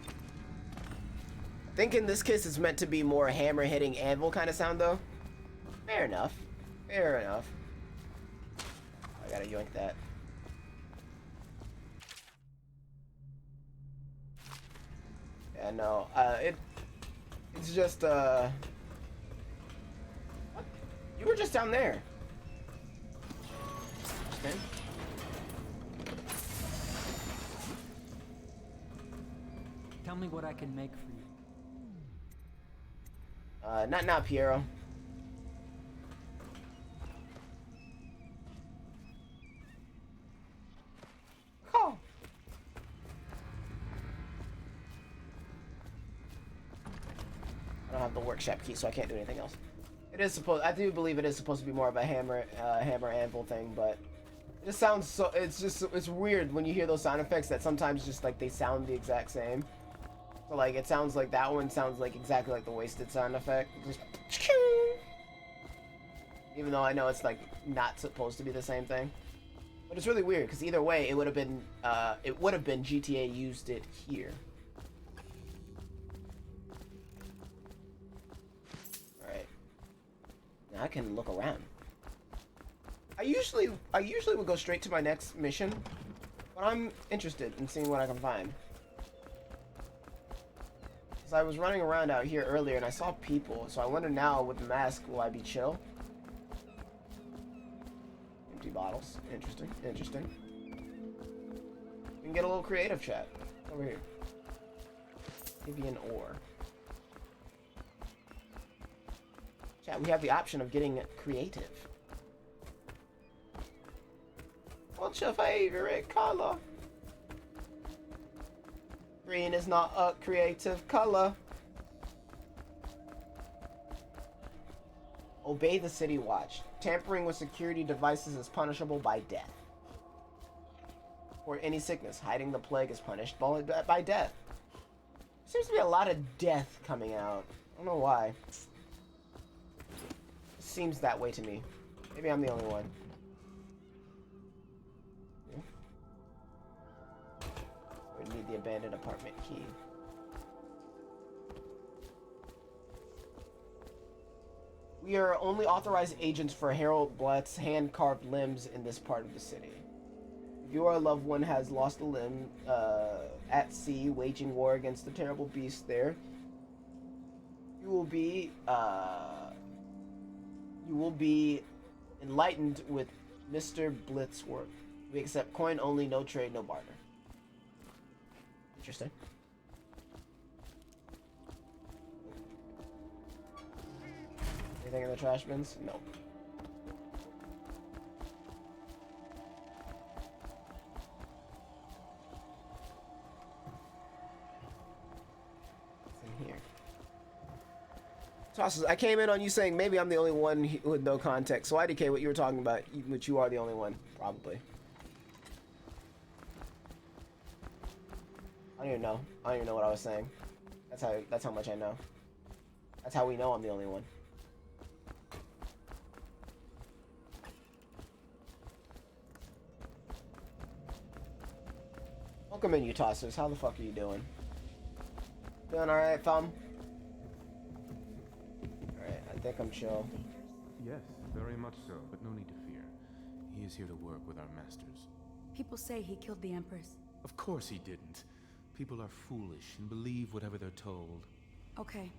I think in this case it's meant to be more hammer hitting anvil kind of sound though. Fair enough. Fair enough. I gotta yoink that. Yeah, no. It's just what? You were just down there. Okay. Tell me what I can make for you. Not now, Piero. Oh. I don't have the workshop key, so I can't do anything else. It is supposed. I do believe it is supposed to be more of a hammer anvil thing, but it just sounds so. It's weird when you hear those sound effects that sometimes just like they sound the exact same. So like it sounds like that one sounds like exactly like the wasted sound effect. Just, even though I know it's like not supposed to be the same thing. But it's really weird because either way it would have been GTA used it here. Alright. Now I can look around. I usually would go straight to my next mission, but I'm interested in seeing what I can find. I was running around out here earlier and I saw people, so I wonder now with the mask, will I be chill? Empty bottles. Interesting. Interesting. We can get a little creative, chat. Over here. Maybe an ore. Chat, we have the option of getting creative. What's your favorite color? Green is not a creative color. Obey the city watch. Tampering with security devices is punishable by death. Or any sickness. Hiding the plague is punished by death. Seems to be a lot of death coming out. I don't know why. It seems that way to me. Maybe I'm the only one. We need the abandoned apartment key. We are only authorized agents for Harold Blatt's hand-carved limbs in this part of the city. If your loved one has lost a limb at sea, waging war against the terrible beast there, you will be enlightened with Mr. Blitzworth. We accept coin only, no trade, no barter. Interesting. Anything in the trash bins? Nope. What's in here? Tosses, I came in on you saying maybe I'm the only one with no context. So IDK, what you were talking about, which you are the only one, probably. I don't even know. I don't even know what I was saying. That's how much I know. That's how we know I'm the only one. Welcome in, you tossers. How the fuck are you doing? Doing alright, Thumb? Alright, I think I'm chill. Yes, very much so, but no need to fear. He is here to work with our masters. People say he killed the Empress. Of course he didn't. People are foolish and believe whatever they're told. Okay.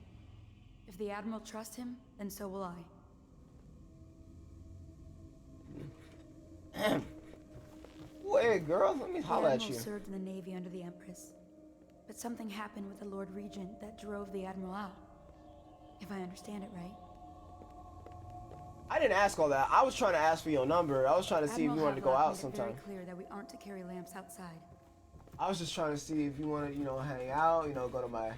If the Admiral trusts him, then so will I. Wait, girl, let me holler at The you. Admiral served in the Navy under the Empress. But something happened with the Lord Regent that drove the Admiral out. If I understand it right. I didn't ask all that. I was trying to ask for your number. I was trying to see if you wanted to go out sometime. It's very clear that we aren't to carry lamps outside. I was just trying to see if you wanted, you know, hang out, you know, go to my...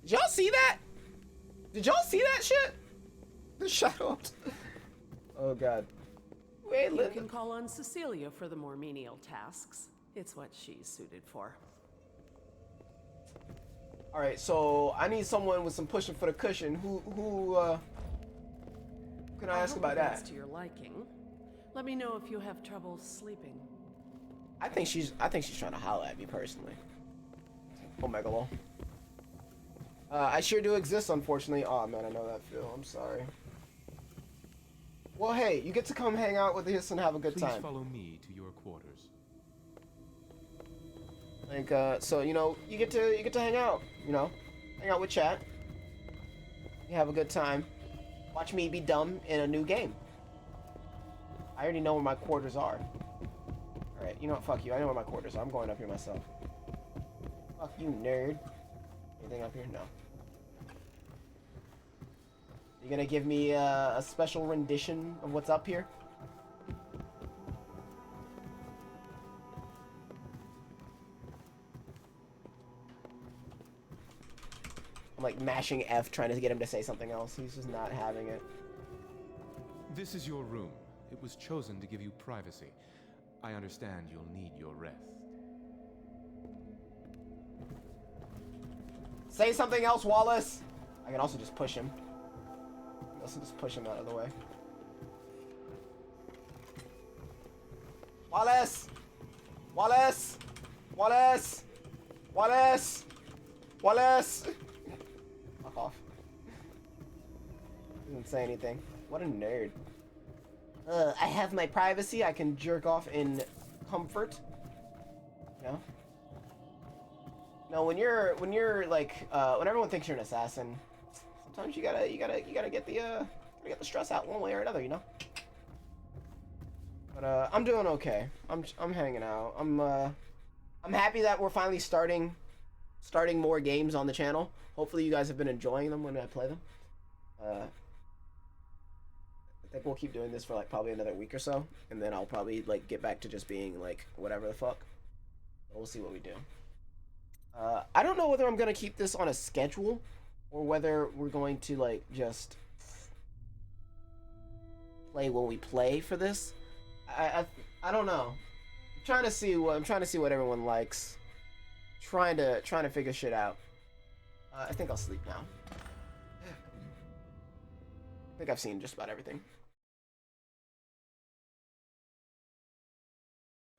Did y'all see that? Did y'all see that shit? The shadows. Oh, God. Wait, You Linda. can call on Cecilia for the more menial tasks. It's what she's suited for. All right, so I need someone with some pushing for the cushion. Who can I ask about that? To your liking. Let me know if you have trouble sleeping. I think she's trying to holler at me personally. Oh my god. I sure do exist, unfortunately. Oh man, I know that feel. I'm sorry. Well, hey, you get to come hang out with us and have a good time. Please follow me to your quarters. Like, so you know, you get to hang out. You know, hang out with chat. You have a good time. Watch me be dumb in a new game. I already know where my quarters are. All right, you know what? Fuck you. I know where my quarters are. I'm going up here myself. Fuck you, nerd. Anything up here? No. You gonna give me a special rendition of what's up here? I'm like mashing F trying to get him to say something else. He's just not having it. This is your room. It was chosen to give you privacy. I understand you'll need your rest. Say something else, Wallace! I can also just push him. I can also just push him out of the way. Wallace! Wallace! Wallace! Wallace! Wallace! Fuck off. Doesn't say anything. What a nerd. I have my privacy. I can jerk off in comfort. No. No, when you're like when everyone thinks you're an assassin, sometimes you gotta get the stress out one way or another, you know. But I'm doing okay. I'm hanging out. I'm happy that we're finally starting more games on the channel. Hopefully you guys have been enjoying them when I play them. I think we'll keep doing this for like probably another week or so, and then I'll probably like get back to just being like whatever the fuck. We'll see what we do. I don't know whether I'm gonna keep this on a schedule or whether we're going to like just play when we play for this. I don't know. I'm trying to see what everyone likes. Trying to figure shit out. I think I'll sleep now. I think I've seen just about everything.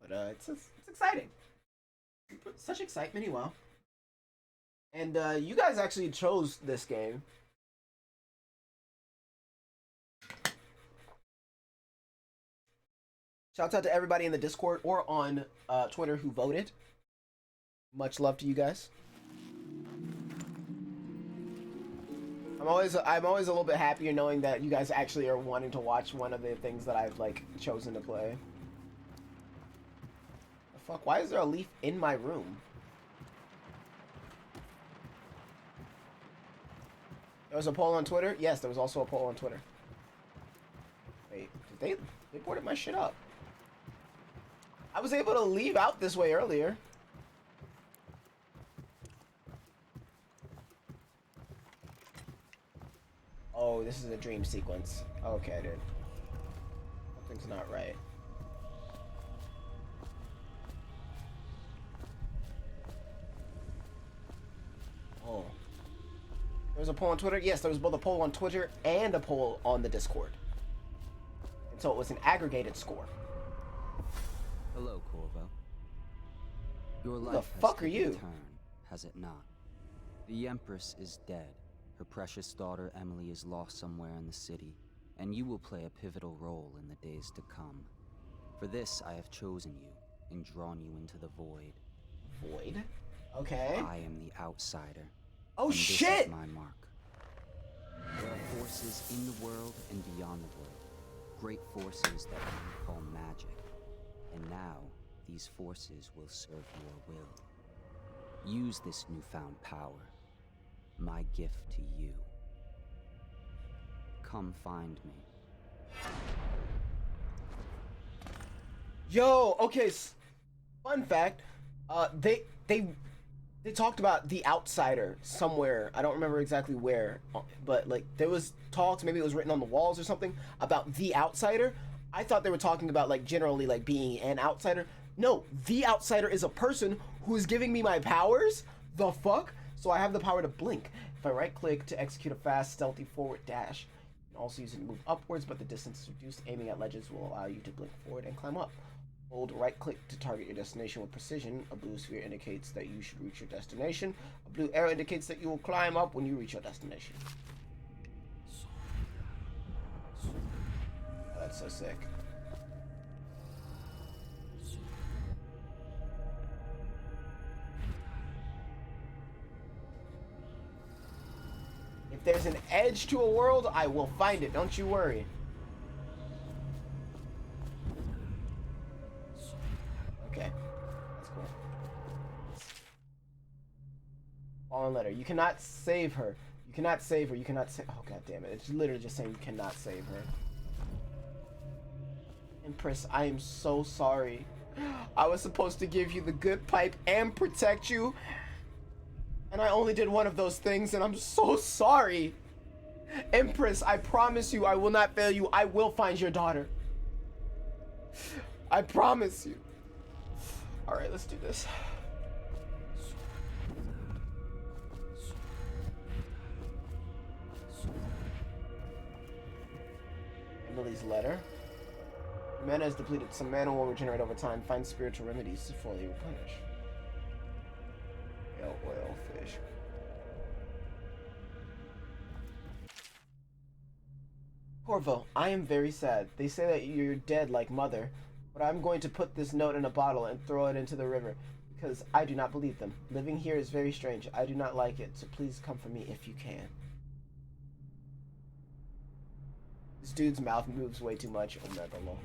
But it's exciting. Such excitement, wow. And you guys actually chose this game. Shouts out to everybody in the Discord or on Twitter who voted. Much love to you guys. I'm always a little bit happier knowing that you guys actually are wanting to watch one of the things that I've like chosen to play. The fuck? Why is there a leaf in my room? There was a poll on Twitter? Yes, there was also a poll on Twitter. Wait, did they boarded my shit up? I was able to leave out this way earlier. Oh, this is a dream sequence. Okay, dude. Something's not right. Oh. There was a poll on Twitter? Yes, there was both a poll on Twitter and a poll on the Discord. And so it was an aggregated score. Hello, Corvo. Your life Who the fuck are you? Turn, has it not? The Empress is dead. Her precious daughter Emily is lost somewhere in the city, and you will play a pivotal role in the days to come. For this, I have chosen you, and drawn you into the void. Void? Okay. I am the outsider. Oh and shit! This is my mark. There are forces in the world and beyond the world. Great forces that we call magic. And now, these forces will serve your will. Use this newfound power. My gift to you. Come find me. Yo, okay. Fun fact. They talked about the outsider somewhere. I don't remember exactly where, but like there was talks. Maybe it was written on the walls or something about the outsider. I thought they were talking about like generally like being an outsider. No, the outsider is a person who is giving me my powers. The fuck? So I have the power to blink. If I right click to execute a fast, stealthy forward dash. You can also use it to move upwards, but the distance is reduced. Aiming at ledges will allow you to blink forward and climb up. Hold right click to target your destination with precision. A blue sphere indicates that you should reach your destination. A blue arrow indicates that you will climb up when you reach your destination. Oh, that's so sick. If there's an edge to a world, I will find it. Don't you worry. Okay, that's cool. Fallen letter. You cannot save her. You cannot save her. You cannot save. Oh god damn it! It's literally just saying you cannot save her. Empress, I am so sorry. I was supposed to give you the good pipe and protect you, and I only did one of those things, and I'm so sorry. Empress, I promise you I will not fail you. I will find your daughter. I promise you. Alright, let's do this. Emily's letter. Mana is depleted. Some mana will regenerate over time. Find spiritual remedies to fully replenish. Oil fish. Corvo, I am very sad. They say that you're dead like mother, but I'm going to put this note in a bottle and throw it into the river, because I do not believe them. Living here is very strange. I do not like it, so please come for me if you can. This dude's mouth moves way too much. Omega lol.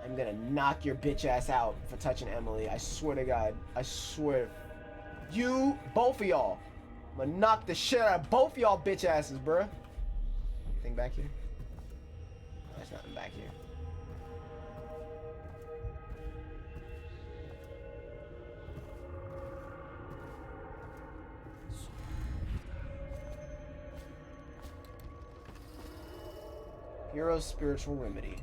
I'm gonna knock your bitch ass out for touching Emily. I swear to God. I swear. You, both of y'all. I'm gonna knock the shit out of both of y'all bitch asses, bruh. Anything back here? No, there's nothing back here. Hero's spiritual remedy.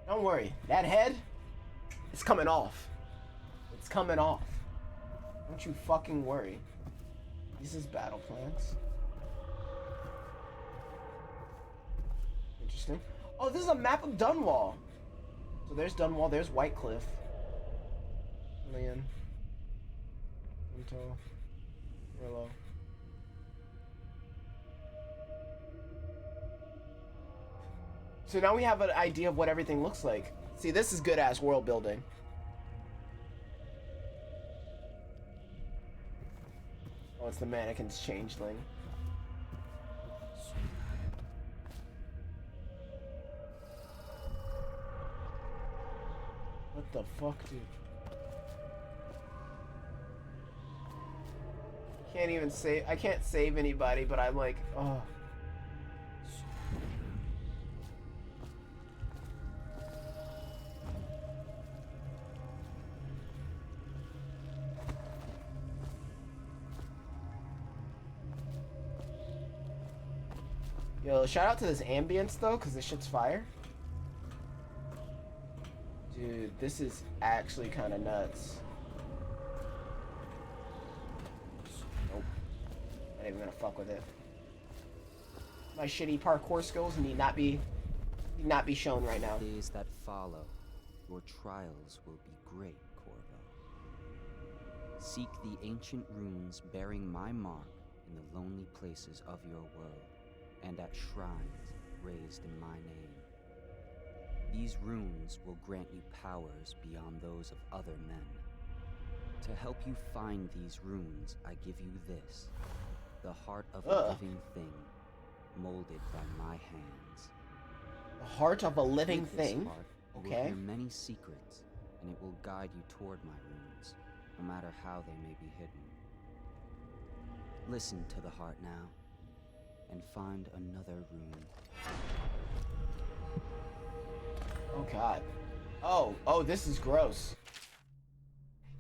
Don't worry, that head is coming off. It's coming off. Don't you fucking worry. This is battle plans. Interesting. Oh, this is a map of Dunwall. So there's Dunwall, there's Whitecliff. Leon. Pinto. Rillo. So now we have an idea of what everything looks like. See, this is good-ass world building. Oh, it's the mannequin's changeling. What the fuck, dude? Can't even save. I can't save anybody, but I'm like, oh. Yo, shout out to this ambience though, because this shit's fire. Dude, this is actually kind of nuts. Nope. Not even gonna fuck with it. My shitty parkour skills need not be not be shown right now. Days that follow, your trials will be great, Corvo. Seek the ancient runes bearing my mark in the lonely places of your world, and at shrines raised in my name. These runes will grant you powers beyond those of other men. To help you find these runes, I give you this, the heart of a living thing, molded by my hands. The heart of a living With this thing? heart, you will Okay. hear many secrets, and it will guide you toward my runes, no matter how they may be hidden. Listen to the heart now, and find another rune. Oh god. Oh, this is gross.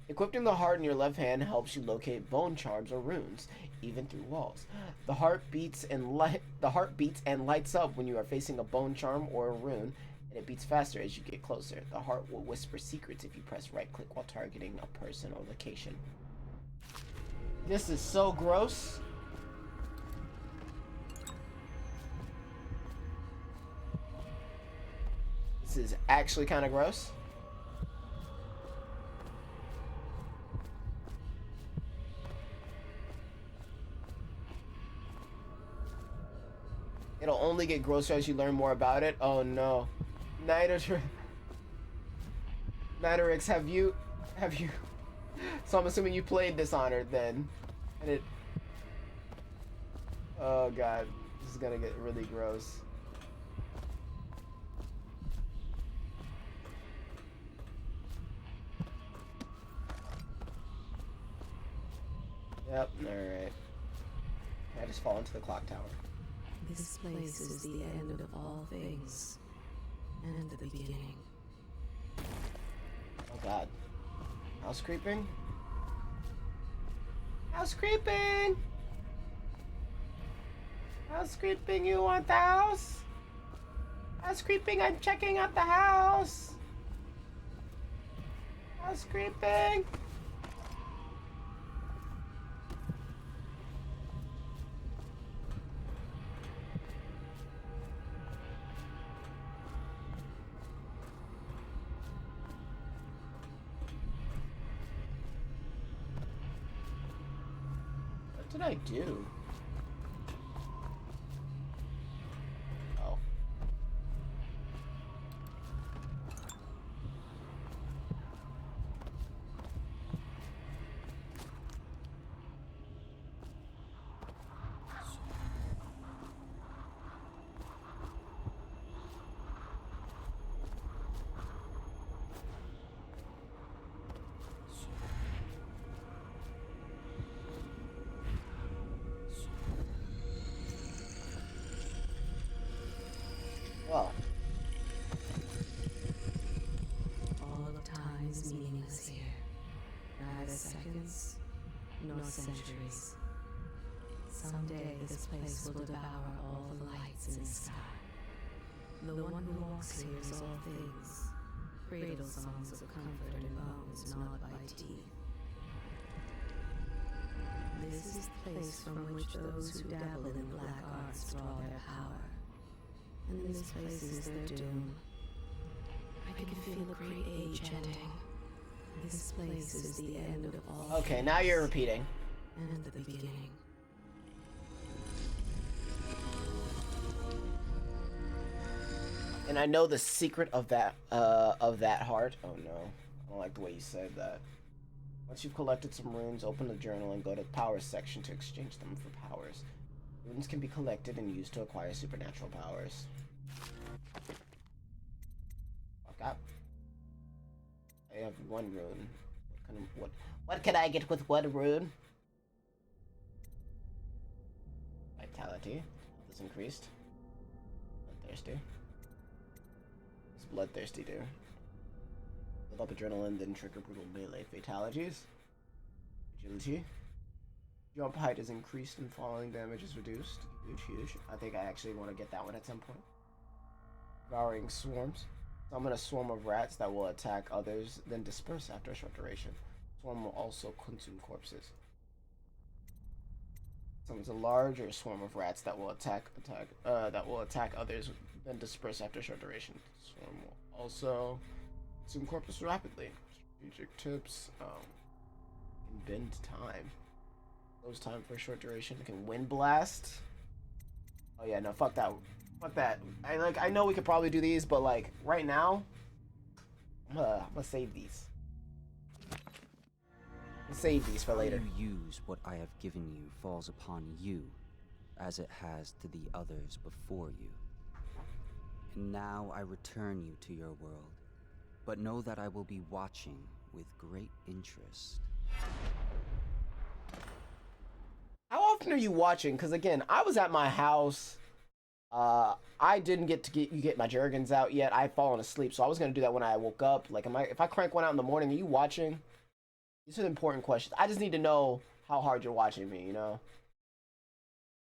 Equipping the heart in your left hand helps you locate bone charms or runes, even through walls. The heart beats and lights up when you are facing a bone charm or a rune, and it beats faster as you get closer. The heart will whisper secrets if you press right click while targeting a person or location. This is so gross. This is actually kind of gross. It'll only get grosser as you learn more about it. Oh no. Nitrix, have you so I'm assuming you played Dishonored then. And it oh god, this is gonna get really gross. Yep, alright. I just fall into the clock tower. This place is the end of all things, and the beginning. Oh god. House creeping? House creeping! House creeping, you want the house? House creeping, I'm checking out the house! House creeping! What did I do? Oh. Well, All of time is meaningless here. Neither seconds nor centuries. Someday this place will devour all the lights in the sky. The one who walks here is all things. Cradle songs of comfort and bones gnawed by teeth. This is the place from which those who dabble in black arts draw their power. And this place is their doom. I can feel a great age ending. This place is the end of all. okay, now you're repeating. And the beginning. And I know the secret of that heart. Oh no. I don't like the way you said that. Once you've collected some runes, open the journal and go to the powers section to exchange them for powers. Runes can be collected and used to acquire supernatural powers. Fuck up. I have one rune. What can I get with one rune? Vitality. Health is increased. Bloodthirsty. What's bloodthirsty do? Build up adrenaline, then trigger brutal melee fatalities. Agility. Jump height is increased and falling damage is reduced. Huge. I think I actually want to get that one at some point. Devouring swarms. Summon a swarm of rats that will attack others, then disperse after a short duration. Swarm will also consume corpses. Summons a larger swarm of rats that will attack others, then disperse after a short duration. Swarm will also consume corpus rapidly. Strategic tips. Can bend time. Close time for a short duration. Can wind blast. Oh yeah, no, fuck that. Fuck that. I know we could probably do these, but like right now, I'm gonna save these. Save these for later. How you use what I have given you falls upon you, as it has to the others before you. And now I return you to your world, but know that I will be watching with great interest. How often are you watching? Because again, I was at my house. I didn't get to get my Jergens out yet. I've fallen asleep, so I was gonna do that when I woke up. Like, if I crank one out in the morning, are you watching? These are important questions. I just need to know how hard you're watching me, you know?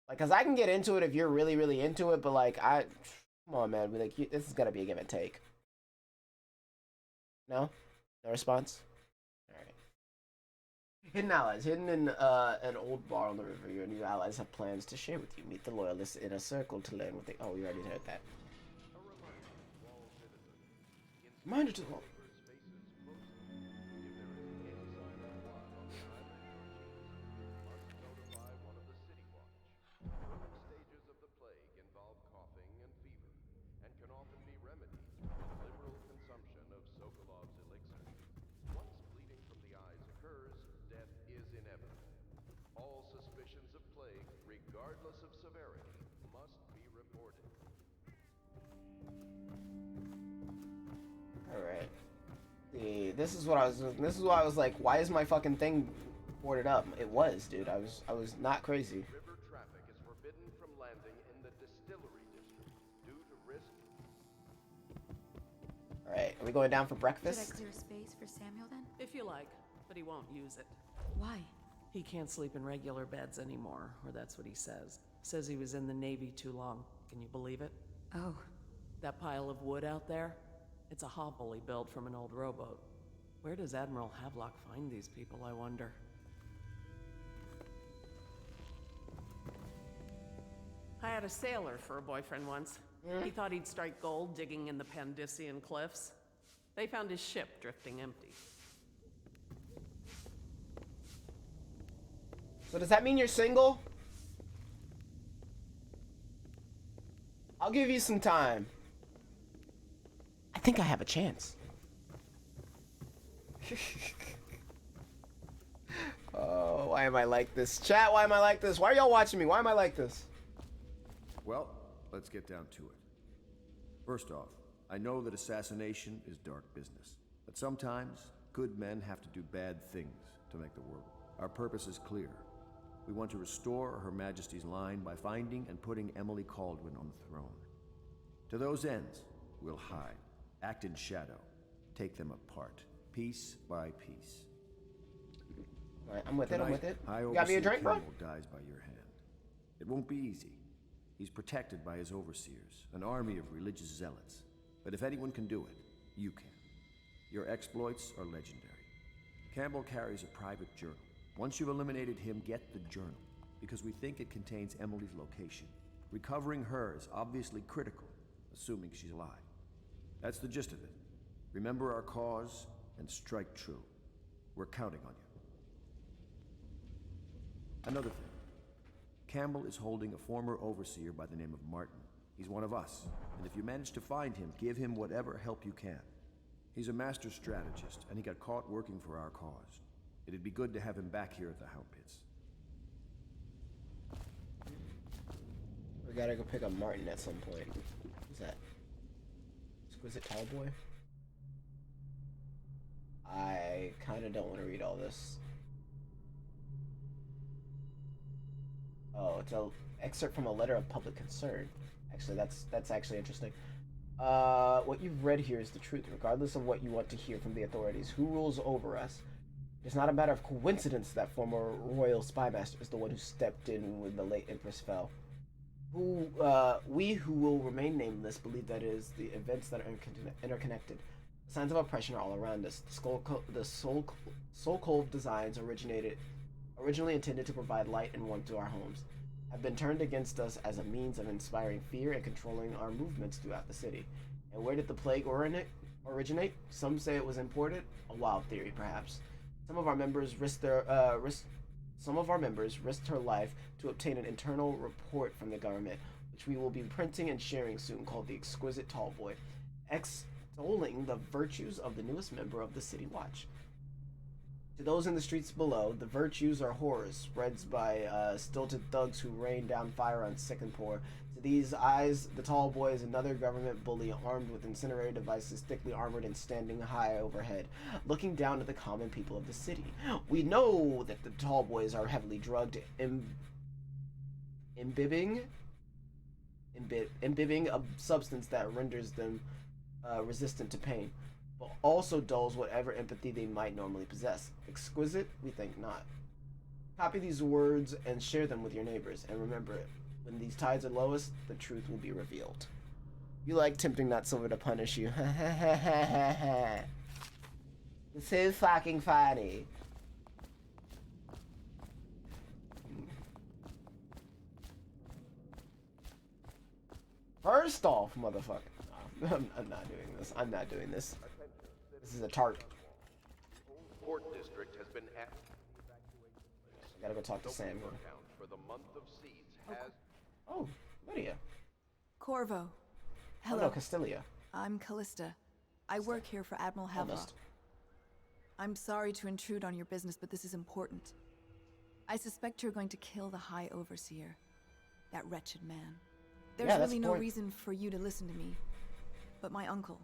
Like, cause I can get into it if you're really, really into it, but like, come on, man. Like, this is gonna be a give and take. No? No response? Alright. Hidden allies. Hidden in an old bar on the river. Your new allies have plans to share with you. Meet the loyalists in a circle to learn what they... Oh, we already heard that. Reminder to all. Regardless of severity, must be reported. Alright. See, this is why I was like, why is my fucking thing boarded up? It was, dude. I was not crazy. River traffic is forbidden from landing in the distillery district due to risk. Alright, are we going down for Should I breakfast? clear space for Samuel then? If you like, but he won't use it. Why? He can't sleep in regular beds anymore, or that's what he says. Says he was in the Navy too long. Can you believe it? Oh. That pile of wood out there? It's a hovel he built from an old rowboat. Where does Admiral Havelock find these people, I wonder? I had a sailor for a boyfriend once. He thought he'd strike gold digging in the Pandician cliffs. They found his ship drifting empty. So does that mean you're single? I'll give you some time. I think I have a chance. Oh, why am I like this? Chat, why am I like this? Why are y'all watching me? Why am I like this? Well, let's get down to it. First off, I know that assassination is dark business, but sometimes good men have to do bad things to make the world. Our purpose is clear. We want to restore Her Majesty's line by finding and putting Emily Kaldwin on the throne. To those ends, we'll hide, act in shadow, take them apart, piece by piece. All right, I'm with it, I'm with it. High You got me a Overseer drink, bro? Campbell dies by your hand. It won't be easy. He's protected by his overseers, an army of religious zealots. But if anyone can do it, you can. Your exploits are legendary. Campbell carries a private journal. Once you've eliminated him, get the journal, because we think it contains Emily's location. Recovering her is obviously critical, assuming she's alive. That's the gist of it. Remember our cause and strike true. We're counting on you. Another thing. Campbell is holding a former overseer by the name of Martin. He's one of us, and if you manage to find him, give him whatever help you can. He's a master strategist, and he got caught working for our cause. It'd be good to have him back here at the Hound Pits. We gotta go pick up Martin at some point. Who's that? Exquisite Tall Boy? I kinda don't want to read all this. Oh, it's an excerpt from a letter of public concern. Actually, that's actually interesting. What you've read here is the truth, regardless of what you want to hear from the authorities. Who rules over us? It's not a matter of coincidence that former royal spymaster is the one who stepped in when the late empress fell. We who will remain nameless believe that it is the events that are interconnected. The signs of oppression are all around us. The Soul Cove designs originated originally intended to provide light and warmth to our homes, have been turned against us as a means of inspiring fear and controlling our movements throughout the city. And where did the plague originate? Some say it was imported, a wild theory perhaps. Some of our members risked her life to obtain an internal report from the government, which we will be printing and sharing soon, called The Exquisite Tallboy, extolling the virtues of the newest member of the City Watch. To those in the streets below, the virtues are horrors, spread by stilted thugs who rain down fire on sick and poor. To these eyes, the tall boy is another government bully armed with incendiary devices, thickly armored and standing high overhead, looking down at the common people of the city. We know that the tall boys are heavily drugged, imbibing a substance that renders them resistant to pain, but also dulls whatever empathy they might normally possess. Exquisite? We think not. Copy these words and share them with your neighbors, and remember it. When these tides are lowest, the truth will be revealed. You like tempting that silver to punish you. This is fucking funny. First off, motherfucker. No, I'm not doing this. I'm not doing this. This is a tart. Port District has been at. I gotta go talk to Sam. For the month of seeds has. Oh, Lydia. Corvo. Hello. Oh, no, Castilia. I'm Callista. I work here for Admiral Havelock. I'm sorry to intrude on your business, but this is important. I suspect you're going to kill the High Overseer. That wretched man. There's really no reason for you to listen to me. But my uncle,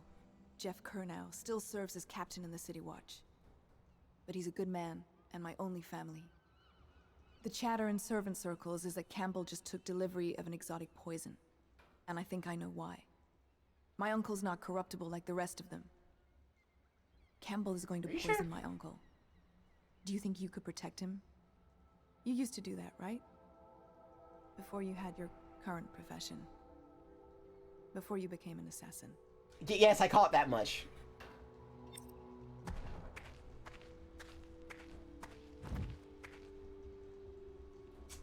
Jeff Kernow, still serves as captain in the City Watch. But he's a good man, and my only family. The chatter in servant circles is that Campbell just took delivery of an exotic poison. And I think I know why. My uncle's not corruptible like the rest of them. Campbell is going to poison my uncle. Do you think you could protect him? You used to do that, right? Before you had your current profession. Before you became an assassin. Yes, I caught that much.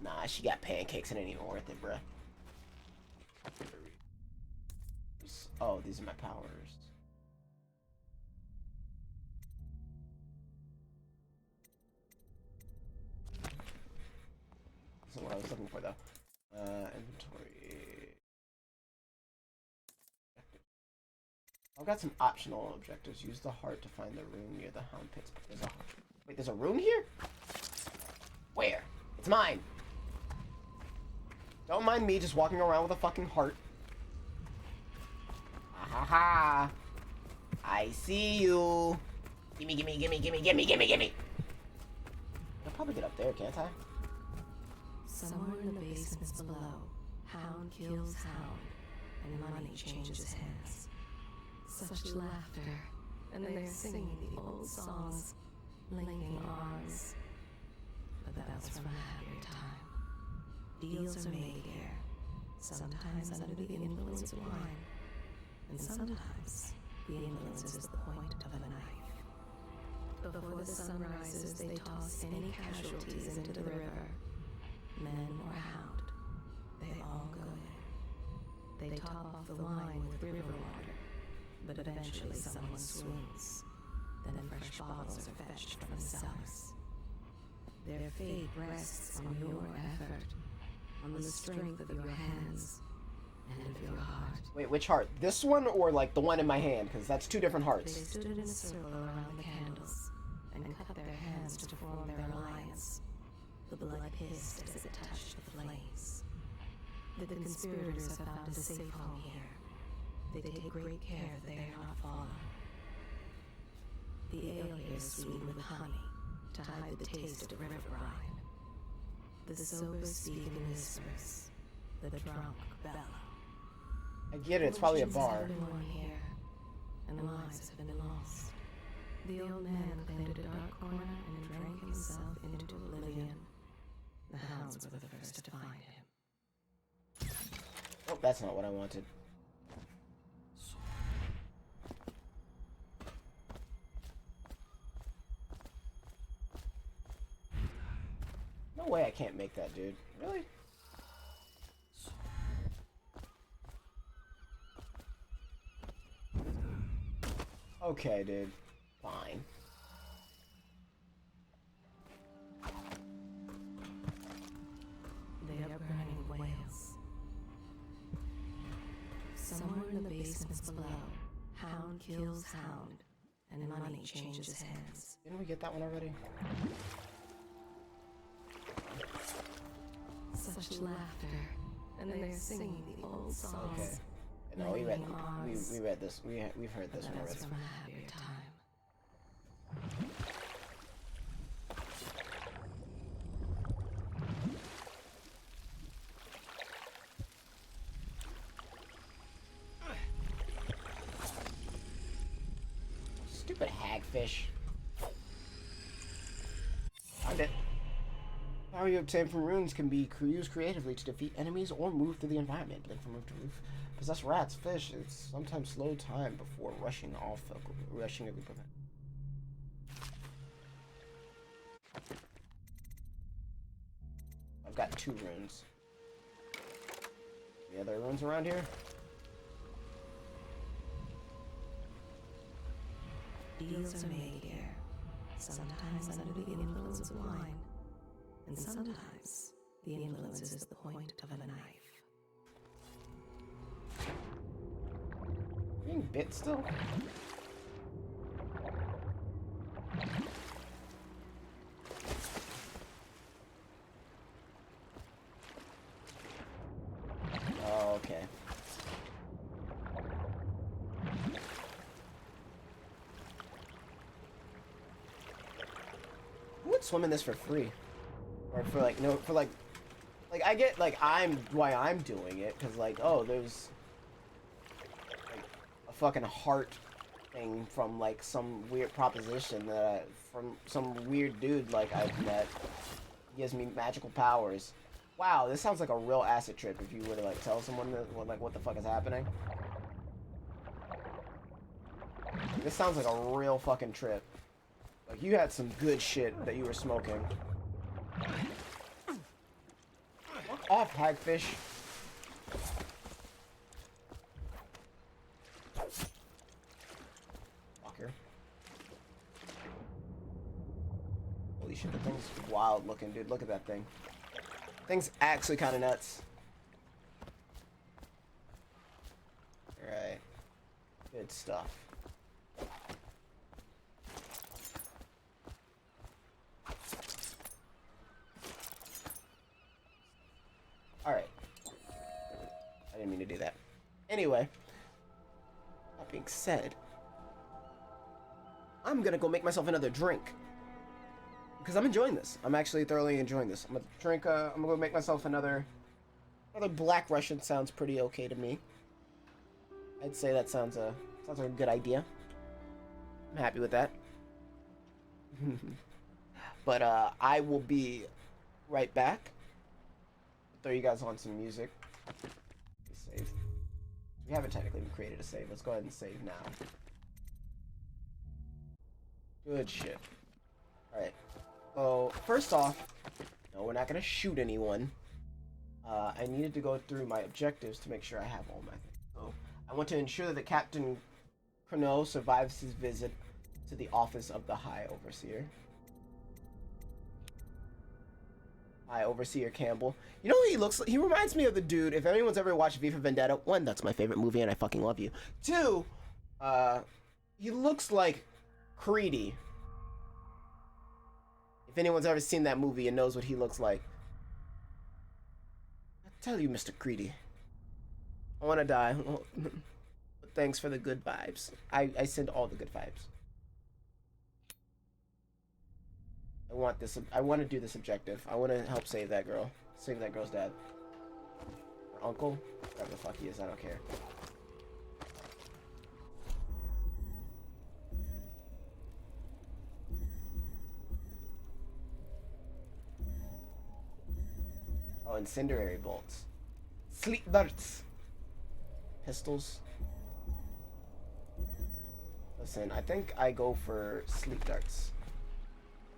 Nah, she got pancakes and it ain't even worth it, bruh. Oh, these are my powers. This is what I was looking for, though. Inventory. I've got some optional objectives. Use the heart to find the rune near the Hound Pits. Wait, there's a rune here? Where? It's mine. Don't mind me just walking around with a fucking heart. Ha. I see you. Gimme, gimme, gimme, gimme, gimme, gimme, gimme. I'll probably get up there, can't I? Somewhere in the basements below, hound kills hound, and money changes hands. Such laughter, and they're singing the old songs, linking arms. But that's from a happier time. Deals are made here, sometimes under the influence of wine, and sometimes the influence is the point of a knife. Before the sun rises, they toss any casualties into the river. Men or hound, they all go in. They top off the wine with river water, but eventually someone swoons. Then fresh bottles are fetched from the cellars. Their fate rests on your effort, on the strength of your hands, and of your heart. Wait, which heart? This one or like the one in my hand? Because that's two different hearts. They stood in a circle around the candles and cut their hands to form their alliance. The blood hissed as it touched the flames. The conspirators have found a safe home here. They take great care that they are not fallen. The ale here is sweetened with honey to hide the taste of river brine. The sober speak in whispers. The drunk bellow. I get it, it's probably a bar. Everyone here, and lives have been lost. The old man claimed a dark corner and drank himself into oblivion. The hounds were the first to find him. Oh, that's not what I wanted. way I can't make that, dude. Really? Okay, dude. Fine. They are burning whales. Somewhere in the basements below, hound kills hound, and money changes hands. Didn't we get that one already? Such laughter, and they are singing the old songs. Okay. No, we read this. We've heard this one already. From a happier time. Stupid hagfish. Found it. Power you obtain from runes can be used creatively to defeat enemies or move through the environment. Blink from roof to roof. Possess rats, fish. It's sometimes slow time before rushing a group of it. I've got 2 runes. Any other runes around here? Deals are made here, sometimes under the influence of wine, and sometimes the influence is the point of a knife. Being bit still? Oh, okay. Who would swim in this for free? Or for like, no, for like I get like why I'm doing it, because like, oh, there's like a fucking heart thing from like some weird proposition that from some weird dude like I've met. He gives me magical powers. Wow, this sounds like a real acid trip if you were to like tell someone that, like what the fuck is happening. This sounds like a real fucking trip. Like you had some good shit that you were smoking. Fuck off, hagfish. Fucker. Holy shit, the thing's wild looking, dude. Look at that thing. Thing's actually kind of nuts. Alright. Good stuff. Alright. I didn't mean to do that. Anyway. That being said, I'm gonna go make myself another drink. Because I'm enjoying this. I'm actually thoroughly enjoying this. I'm gonna drink, I'm gonna go make myself another Black Russian. Sounds pretty okay to me. I'd say that sounds like a good idea. I'm happy with that. But I will be right back. Throw you guys on some music. Save. We haven't technically created a save. Let's go ahead and save now. Good shit. Alright. So, first off, no, we're not gonna shoot anyone. I needed to go through my objectives to make sure I have all my things. So, I want to ensure that Captain Crono survives his visit to the office of the High Overseer. High Overseer Campbell. You know what he looks like? He reminds me of the dude. If anyone's ever watched V for Vendetta, 1, that's my favorite movie and I fucking love you. 2, he looks like Creedy. If anyone's ever seen that movie and knows what he looks like. I tell you, Mr. Creedy. I want to die. But thanks for the good vibes. I send all the good vibes. I want to do this objective. I want to help save that girl. Save that girl's dad. Or uncle. Whatever the fuck he is, I don't care. Oh, incendiary bolts. Sleep darts. Pistols. Listen, I think I go for sleep darts.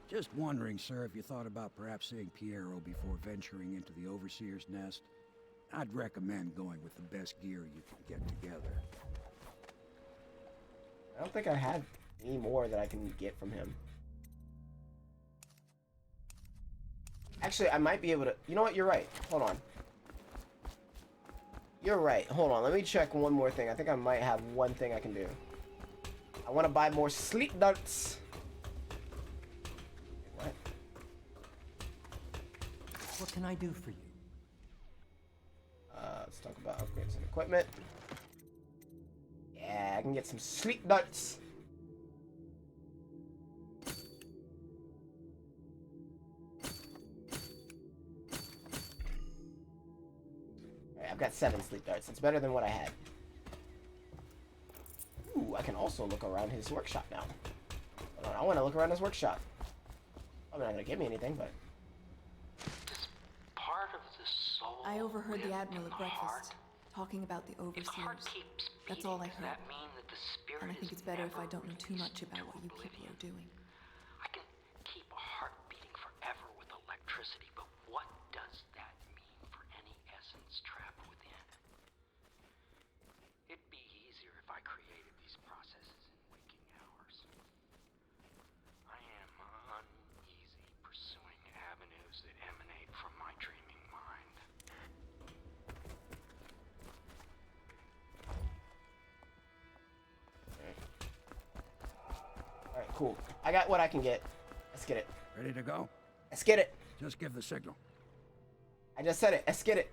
Just wondering, sir, if you thought about perhaps seeing Piero before venturing into the Overseer's nest. I'd recommend going with the best gear you can get together. I don't think I have any more that I can get from him. Actually, I might be able to... You know what? You're right. Hold on. You're right. Hold on. Let me check one more thing. I think I might have one thing I can do. I want to buy more sleep darts. What? What can I do for you? Let's talk about upgrades and equipment. Yeah, I can get some sleep darts. Alright, I've got 7 sleep darts. It's better than what I had. Ooh, I can also look around his workshop now. Hold on, I want to look around his workshop. Probably not going to give me anything, but... Part of the soul. I overheard the Admiral in at the heart. breakfast, talking about the If the heart Overseers. keeps That's beating, all I does heard. that mean that the spirit And I think is it's better if I never don't know too much released about to what you people oblivion? are doing. I can keep a heart beating forever with electricity, but what does that mean for any essence trapped within? It'd be easier if I created these processes in waking hours. I am uneasy pursuing avenues that emanate from my dreaming mind. Alright, cool. I got what I can get. Let's get it. Ready to go? Let's get it. Just give the signal. I just said it. Let's get it.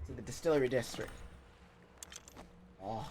To the distillery district. Oh.